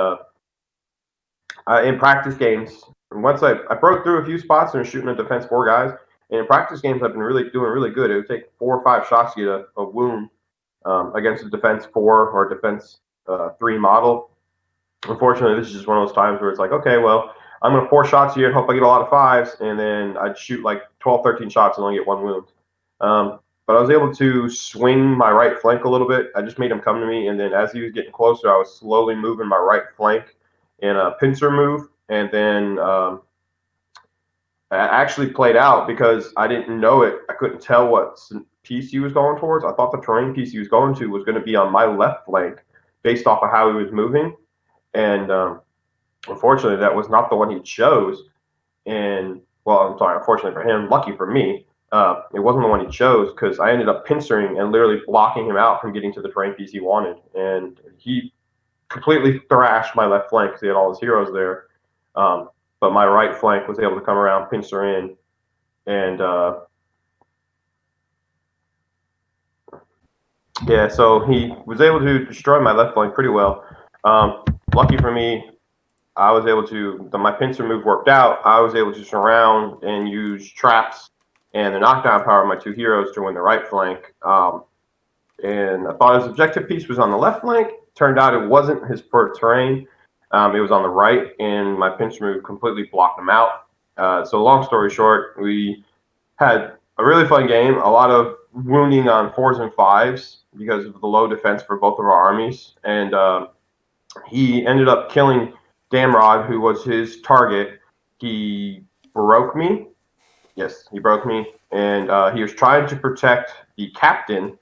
in practice games, once I broke through a few spots and was shooting a defense 4 guys, and in practice games I've been doing really good. It would take 4 or 5 shots to get a wound against a defense 4 or defense 3 model. Unfortunately, this is just one of those times where it's like, okay, well, I'm going to 4 shots here and hope I get a lot of 5s, and then I'd shoot like 12, 13 shots and only get 1 wound. But I was able to swing my right flank a little bit. I just made him come to me, and then as he was getting closer, I was slowly moving my right flank in a pincer move, and then I actually played out because I didn't know it. I couldn't tell what piece he was going towards. I thought the terrain piece he was going to was going to be on my left flank based off of how he was moving, and unfortunately, that was not the one he chose. And, well, I'm sorry, unfortunately for him, lucky for me, it wasn't the one he chose because I ended up pincering and literally blocking him out from getting to the terrain piece he wanted. And he completely thrashed my left flank because he had all his heroes there. But my right flank was able to come around, pincer in, and yeah, so he was able to destroy my left flank pretty well. Lucky for me, I was able to, my pincer move worked out. I was able to surround and use traps and the knockdown power of my 2 heroes to win the right flank. And I thought his objective piece was on the left flank. Turned out it wasn't his preferred terrain. It was on the right, and my pinch move completely blocked him out. So long story short, we had a really fun game. A lot of wounding on 4s and 5s because of the low defense for both of our armies. And he ended up killing Damrod, who was his target. He broke me. Yes, he broke me. And he was trying to protect the captain,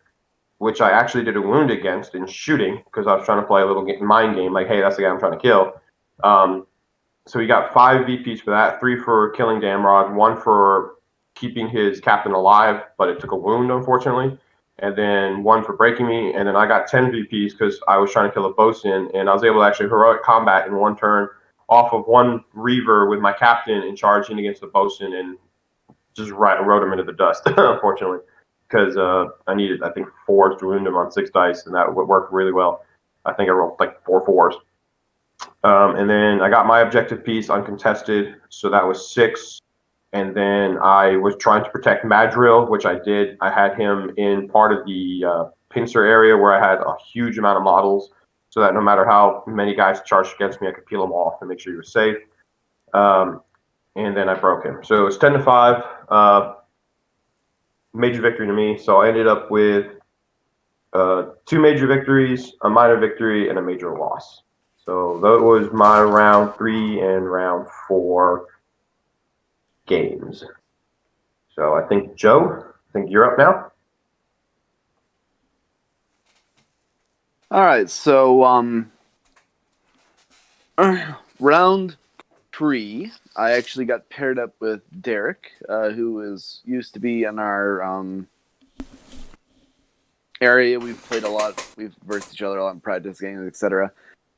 which I actually did a wound against in shooting because I was trying to play a little mind game, like, hey, that's the guy I'm trying to kill. So he got 5 VPs for that, 3 for killing Damrod, 1 for keeping his captain alive, but it took a wound, unfortunately, and then 1 for breaking me, and then I got 10 VPs because I was trying to kill a bosun, and I was able to actually heroic combat in 1 turn off of 1 Reaver with my captain and charging against the bosun and just wrote him into the dust, unfortunately, because I needed, I think, 4s to wound him on 6 dice, and that would work really well. I think I rolled like 4 4s. And then I got my objective piece uncontested, so that was 6. And then I was trying to protect Madril, which I did. I had him in part of the pincer area where I had a huge amount of models, so that no matter how many guys charged against me, I could peel him off and make sure he was safe. And then I broke him. So it was 10-5, major victory to me. So I ended up with 2 major victories, a minor victory, and a major loss. So that was my round 3 and round 4 games. So I think, Joe, you're up now. All right, so round 3, I actually got paired up with Derek, who used to be in our area. We've played a lot. We've versed each other a lot in practice games, etc.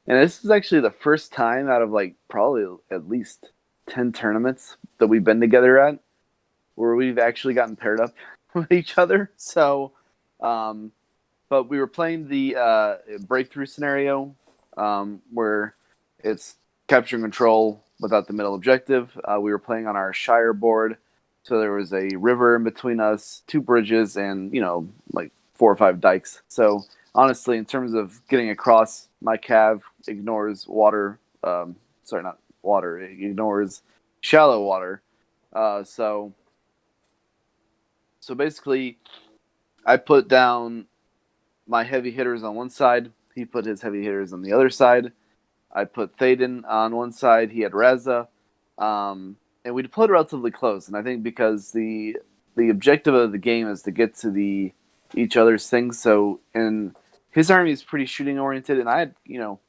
And this is actually the first time out of like probably at least 10 tournaments that we've been together at where we've actually gotten paired up with each other. So, but we were playing the breakthrough scenario where it's capture and control without the middle objective. We were playing on our Shire board. So there was a river in between us, 2 bridges, and, like 4 or 5 dikes. So honestly, in terms of getting across, my cav ignores water. Not water. It ignores shallow water. So basically, I put down my heavy hitters on one side. He put his heavy hitters on the other side. I put Théoden on one side. He had Reza. And we played relatively close. And I think because the objective of the game is to get to each other's things. So, and his army is pretty shooting oriented, and I had,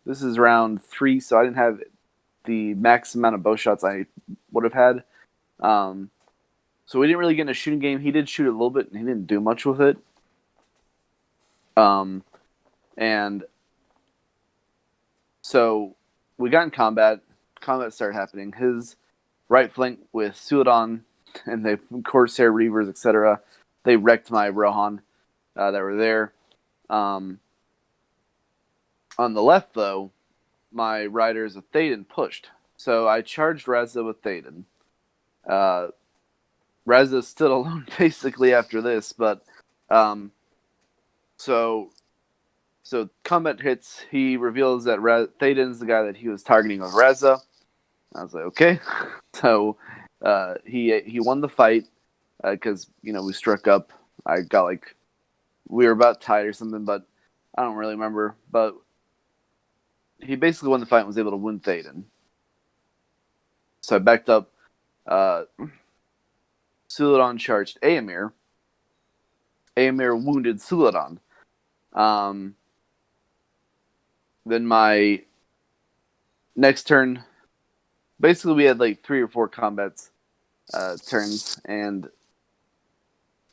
this is round 3, so I didn't have the max amount of bow shots I would have had. So we didn't really get in a shooting game. He did shoot a little bit, and he didn't do much with it. And so we got in combat. Combat started happening. His right flank with Suladon and the Corsair Reavers, etc., they wrecked my Rohan that were there. On the left, though, my riders with Théoden pushed. So I charged Reza with Théoden. Reza stood alone basically after this, but so combat hits. He reveals that Théoden's the guy that he was targeting with Reza. I was like, okay. So he won the fight because we struck up. I got we were about tied or something, but I don't really remember. But he basically won the fight and was able to wound Théoden. So I backed up. Suladon charged Éomer. Éomer wounded Suladon. Then my next turn, basically we had 3 or 4 combats turns, and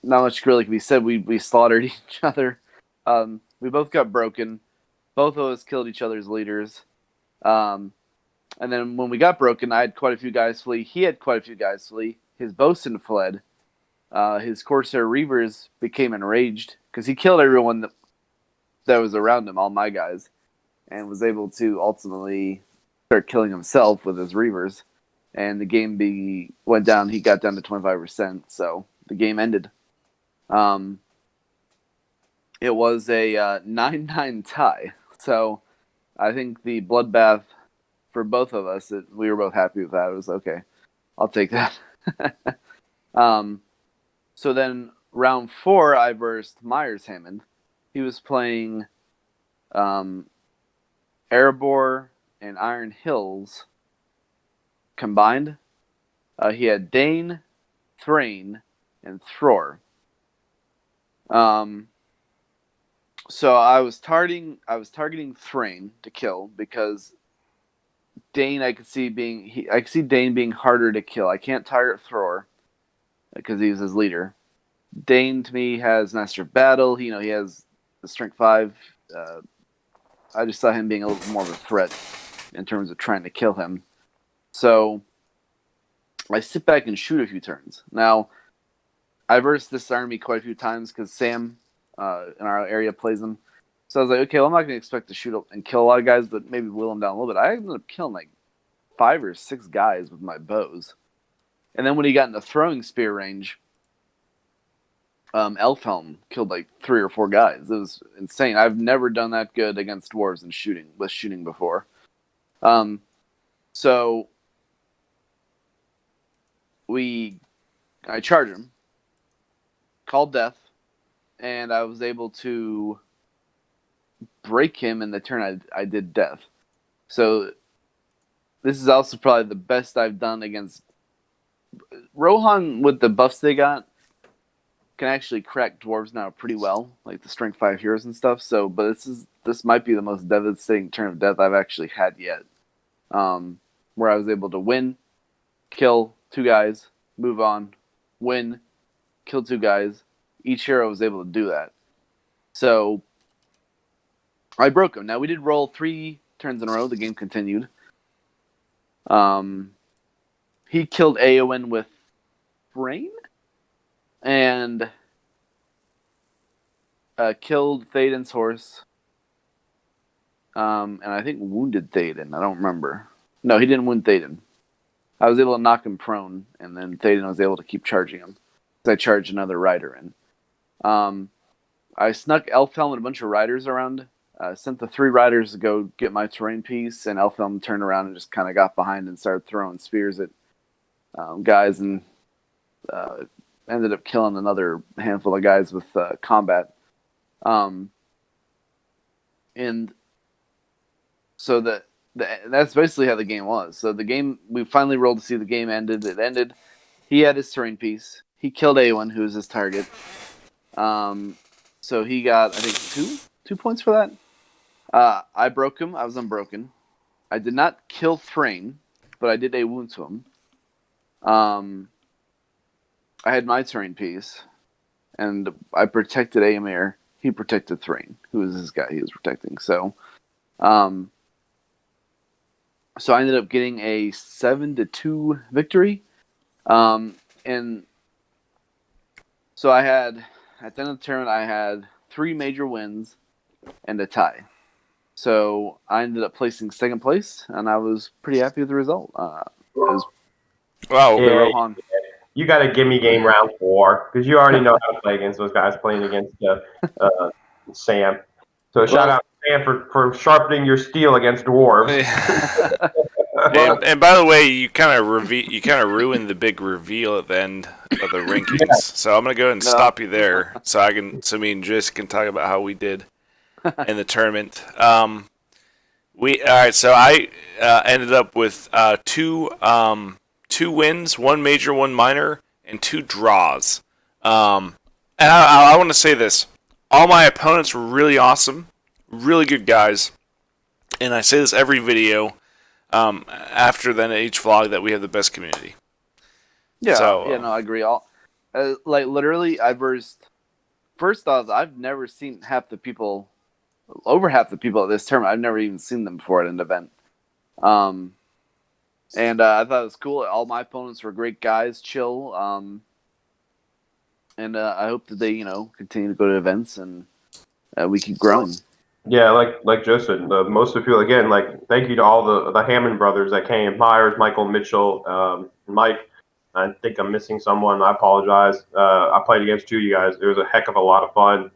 not much really can be said. We slaughtered each other. We both got broken. Both of us killed each other's leaders. And then when we got broken, I had quite a few guys flee. He had quite a few guys flee. His bosun fled. His Corsair Reavers became enraged because he killed everyone that was around him, all my guys, and was able to ultimately start killing himself with his Reavers. And the game went down. He got down to 25%. So the game ended. It was a 9-9 tie. So I think the bloodbath for both of us, we were both happy with that. It was okay. I'll take that. So then round 4, I versed Myers Hammond. He was playing Erebor and Iron Hills combined. He had Dane, Thrain, and Thror. So I was targeting Thrain to kill because Dane I could see Dane being harder to kill. I can't target Thror because he's his leader. Dane to me has Master of Battle. He has the Strength 5. I just saw him being a little more of a threat in terms of trying to kill him. So I sit back and shoot a few turns. Now, I versed this army quite a few times because Sam in our area plays them. So I was like, okay, well, I'm not going to expect to shoot and kill a lot of guys, but maybe will them down a little bit. I ended up killing like 5 or 6 guys with my bows. And then when he got into throwing spear range, Elfhelm killed like 3 or 4 guys. It was insane. I've never done that good against dwarves with shooting before. So I charged him, called death, and I was able to break him in the turn I did death. So this is also probably the best I've done against Rohan with the buffs they got. Can actually crack dwarves now pretty well, like the Strength 5 heroes and stuff. So, but this might be the most devastating turn of death I've actually had yet. Where I was able to win, kill 2 guys, move on, win, kill 2 guys. Each hero was able to do that. So I broke him. Now we did roll 3 turns in a row. The game continued. He killed Eowyn with Brain and killed Théoden's horse. And I think wounded Théoden. I don't remember. No, he didn't wound Théoden. I was able to knock him prone, and then Théoden was able to keep charging him. I charged another rider in. I snuck Elfhelm and a bunch of riders around. Sent the 3 riders to go get my terrain piece, and Elfhelm turned around and just kind of got behind and started throwing spears at guys, and ended up killing another handful of guys with combat. And so that's basically how the game was. So the game, we finally rolled to see the game ended. It ended. He had his terrain piece. He killed Eowyn, who was his target. So he got, I think, two points for that. I broke him. I was unbroken. I did not kill Thrain, but I did a wound to him. I had my terrain piece, and I protected Aemir. He protected Thrain, who was his guy he was protecting. So I ended up getting a 7-2 victory. And so I had, at the end of the tournament, I had 3 major wins and a tie. So I ended up placing 2nd place, and I was pretty happy with the result. It was Wow. Yeah, Rohan. you got to give me game round 4 because you already know how to play against those guys playing against Sam. So shout out to Sam for sharpening your steel against dwarves. And by the way, you kind of ruined the big reveal at the end of the rankings. So I'm gonna go ahead and stop you there, so me and Jason can talk about how we did in the tournament. All right. So I ended up with 2 wins, 1 major, 1 minor, and 2 draws. And I want to say this: all my opponents were really awesome, really good guys, and I say this every video. After then, each vlog, that we have the best community. Yeah, so, I agree. Like literally, first off, I've never seen over half the people at this tournament. I've never even seen them before at an event. And I thought it was cool. All my opponents were great guys, chill. And I hope that they, continue to go to events and we keep growing. Yeah, like Joe said, most of the people, again, thank you to all the Hammond brothers that came, Myers, Michael, Mitchell, Mike. I think I'm missing someone. I apologize. I played against two of you guys. It was a heck of a lot of fun.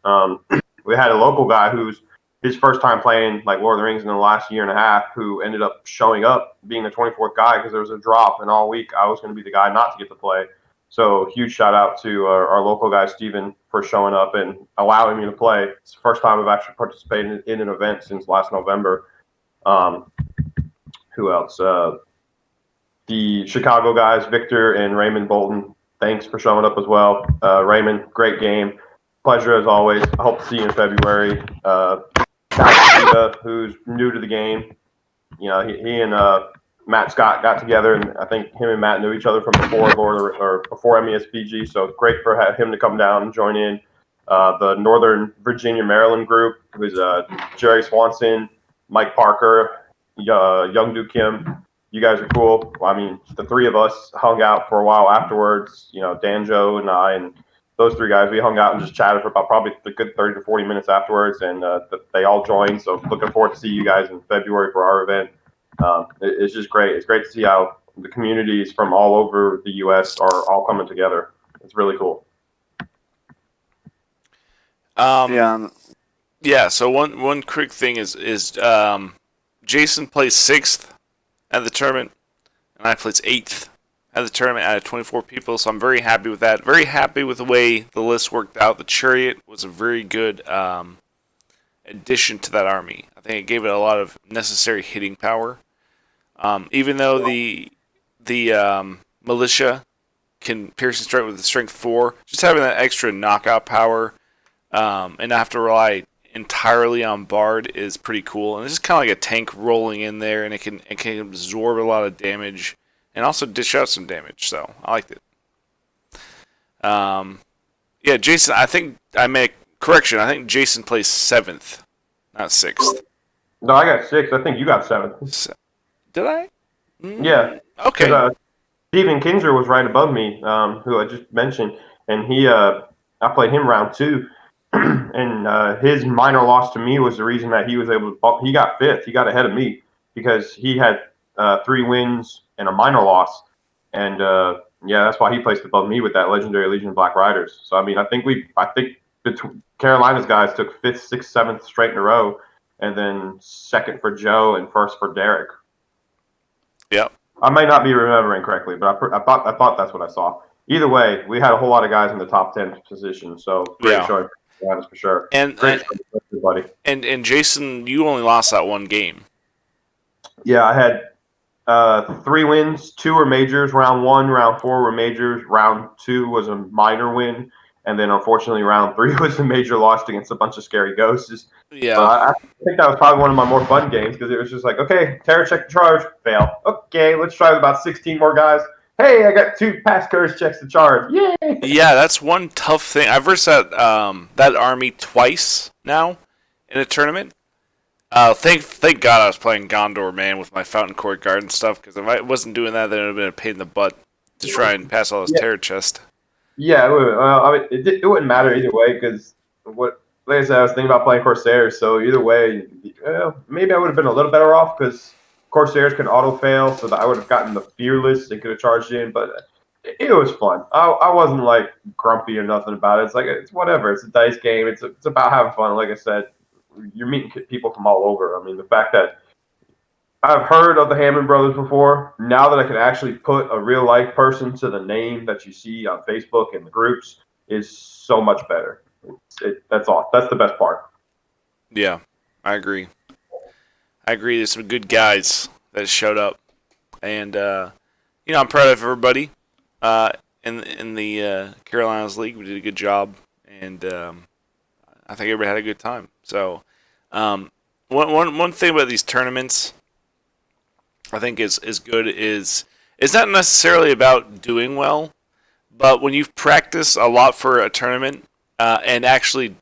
We had a local guy who's his first time playing like Lord of the Rings in the last year and a half, who ended up showing up being the 24th guy because there was a drop, and all week I was going to be the guy not to get to play. So huge shout out to our local guy Steven for showing up and allowing me to play. It's the first time I've actually participated in an event since last November. Who else? The Chicago guys, Victor and Raymond Bolton. Thanks for showing up as well. Raymond, great game. Pleasure as always. I hope to see you in February. Who's new to the game. You know, he and Matt Scott got together, and I think him and Matt knew each other from before before MESPG. So it's great for him to come down and join in. The Northern Virginia Maryland group was Jerry Swanson, Mike Parker, Young Do Kim. You guys are cool. I mean, the three of us hung out for a while afterwards. You know, Danjo and I and those three guys, we hung out and just chatted for about probably a good 30 to 40 minutes afterwards, and they all joined. So looking forward to see you guys in February for our event. It's just great. It's great to see how the communities from all over the U.S. are all coming together. It's really cool. Yeah. So one quick thing is Jason plays 6th at the tournament, and I plays 8th at the tournament out of 24 people. So I'm very happy with that. Very happy with the way the list worked out. The Chariot was a very good addition to that army. I think it gave it a lot of necessary hitting power. Even though the militia can piercing strike with the strength 4, just having that extra knockout power and not have to rely entirely on Bard is pretty cool. And it's just kind of like a tank rolling in there, and it can absorb a lot of damage and also dish out some damage. So I liked it. Yeah, Jason. I think I make correction. I think Jason plays 7th, not 6th. No, I got 6th. I think you got 7th. Did I? Yeah. Okay. Steven Kinzer was right above me, who I just mentioned, and I played him round 2, and his minor loss to me was the reason that he was able to. He got 5th. He got ahead of me because he had 3 wins and a minor loss, and yeah, that's why he placed above me with that legendary Legion of Black Riders. So I mean, I think the Carolina's guys took 5th, 6th, 7th straight in a row, and then 2nd for Joe and 1st for Derek. Yep. I may not be remembering correctly, but I thought that's what I saw. Either way, we had a whole lot of guys in the top 10 position, so great showing for sure. And great showing for everybody. And Jason, you only lost that one game. Yeah, I had 3 wins. 2 were majors. Round 1, round 4 were majors. Round 2 was a minor win, and then unfortunately, round 3 was a major loss against a bunch of scary ghosts. Yeah. I think that was probably one of my more fun games because it was just like, okay, terror check to charge, fail. Okay, let's try with about 16 more guys. Hey, I got 2 pass courage checks to charge. Yay! Yeah, that's one tough thing. I've versed that army twice now in a tournament. Thank God I was playing Gondor, man, with my Fountain Court Guard and stuff, because if I wasn't doing that, then it would have been a pain in the butt to try and pass all those terror chests. Yeah, I mean, it wouldn't matter either way because like I said, I was thinking about playing Corsairs, so either way, maybe I would have been a little better off because Corsairs can auto-fail, so that I would have gotten the Fearless and could have charged in, but it was fun. I wasn't, like, grumpy or nothing about it. It's like, it's whatever. It's a dice game. It's about having fun. Like I said, you're meeting people from all over. I mean, the fact that I've heard of the Hammond brothers before, now that I can actually put a real-life person to the name that you see on Facebook and the groups is so much better. That's all. That's the best part. Yeah, I agree. There's some good guys that showed up, and I'm proud of everybody in the Carolinas League. We did a good job, and I think everybody had a good time. So, one thing about these tournaments, I think is good is it's not necessarily about doing well, but when you've practiced a lot for a tournament. And actually,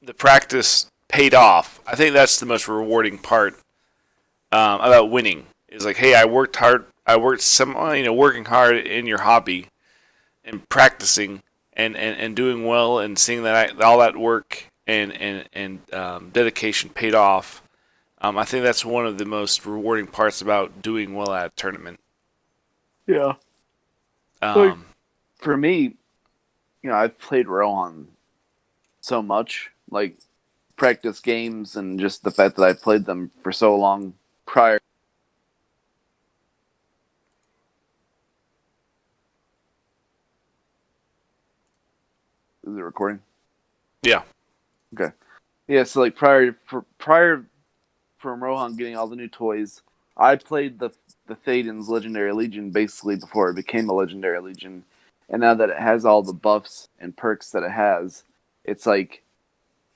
the practice paid off. I think that's the most rewarding part about winning. Is like, hey, I worked hard. I worked working hard in your hobby, and practicing and doing well, and seeing that all that work and dedication paid off. I think that's one of the most rewarding parts about doing well at a tournament. Yeah. For me, I've played Rohan so much, like practice games, and just the fact that I played them for so long prior. Is it recording? Yeah. Okay. Yeah, so like prior from Rohan getting all the new toys, I played the Thaden's Legendary Legion basically before it became a Legendary Legion. And now that it has all the buffs and perks that it has, it's like,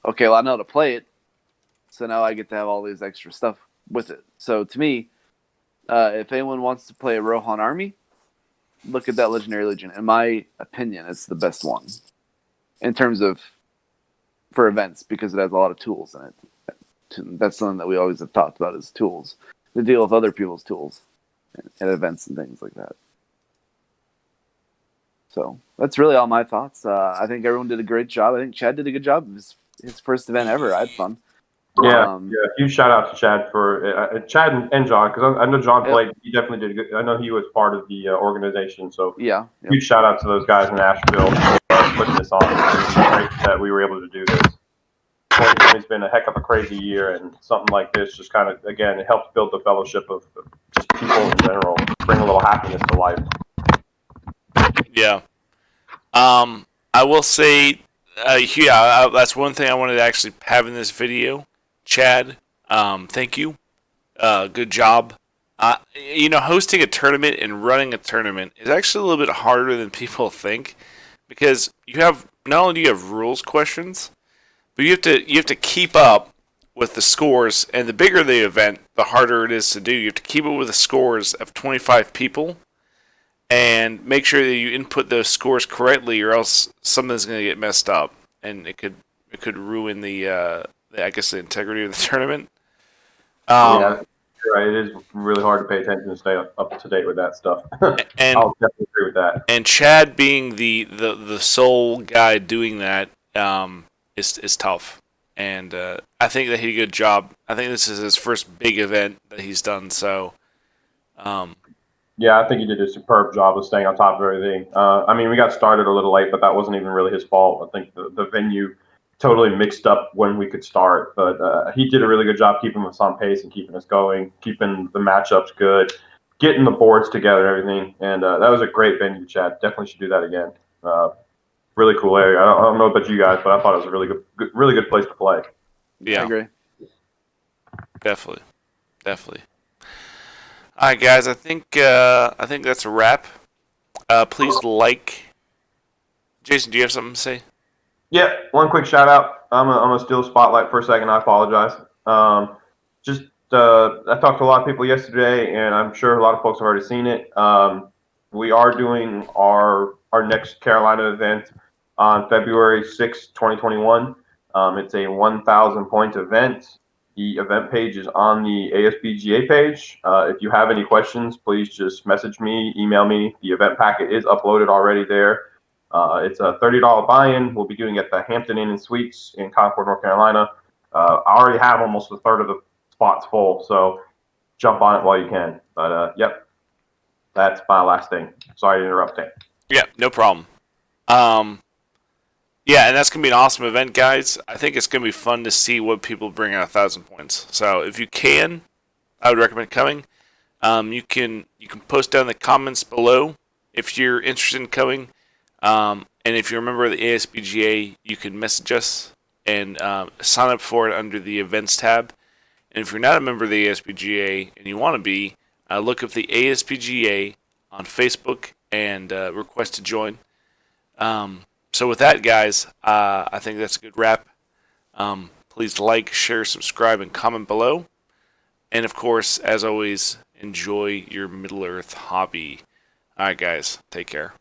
okay, well, I know how to play it, so now I get to have all these extra stuff with it. So to me, if anyone wants to play a Rohan army, look at that Legendary Legion. In my opinion, it's the best one in terms of for events because it has a lot of tools in it. That's something that we always have talked about is tools to deal with other people's tools at events and things like that. So that's really all my thoughts. I think everyone did a great job. I think Chad did a good job. His first event ever. I had fun. Yeah, huge shout out to Chad for Chad and John because I know John played. He definitely did a good. I know he was part of the organization. So yeah, huge shout out to those guys in Asheville for putting this on. It's great that we were able to do this. 2020's been a heck of a crazy year, and something like this just kind of, again, it helps build the fellowship of just people in general, bring a little happiness to life. Yeah. I will say, that's one thing I wanted to actually have in this video. Chad, thank you. Good job. Hosting a tournament and running a tournament is actually a little bit harder than people think because you have not only do you have rules questions, but you have to keep up with the scores, and the bigger the event, the harder it is to do. You have to keep up with the scores of 25 people, and make sure that you input those scores correctly, or else something's going to get messed up, and it could ruin the integrity of the tournament. Yeah, you're right. It is really hard to pay attention and stay up to date with that stuff. And I'll definitely agree with that. And Chad being the sole guy doing that is tough. And I think that he did a good job. I think this is his first big event that he's done. So, yeah, I think he did a superb job of staying on top of everything. We got started a little late, but that wasn't even really his fault. I think the venue totally mixed up when we could start, but he did a really good job keeping us on pace and keeping us going, keeping the matchups good, getting the boards together, everything. And that was a great venue, Chad. Definitely should do that again. Really cool area. I don't know about you guys, but I thought it was a really good place to play. yeah, I agree. Definitely. All right, guys. I think that's a wrap. Please Jason. Do you have something to say? Yeah, one quick shout out. I'm gonna steal the spotlight for a second. I apologize. I talked to a lot of people yesterday, and I'm sure a lot of folks have already seen it. We are doing our next Carolina event on February 6, 2021. It's a 1,000 point event. The event page is on the ASBGA page. If you have any questions, please just message me, email me. The event packet is uploaded already there. It's a $30 buy-in. We'll be doing it at the Hampton Inn and Suites in Concord, North Carolina. I already have almost a third of the spots full, so jump on it while you can. But yep, that's my last thing. Sorry to interrupt you. Yeah, no problem. Yeah, and that's going to be an awesome event, guys. I think it's going to be fun to see what people bring at 1,000 points. So if you can, I would recommend coming. You can post down in the comments below if you're interested in coming. And if you're a member of the ASBGA, you can message us and sign up for it under the events tab. And if you're not a member of the ASBGA and you want to be, look up the ASBGA on Facebook and request to join. So with that, guys, I think that's a good wrap. Please like, share, subscribe, and comment below. And of course, as always, enjoy your Middle-earth hobby. All right, guys, take care.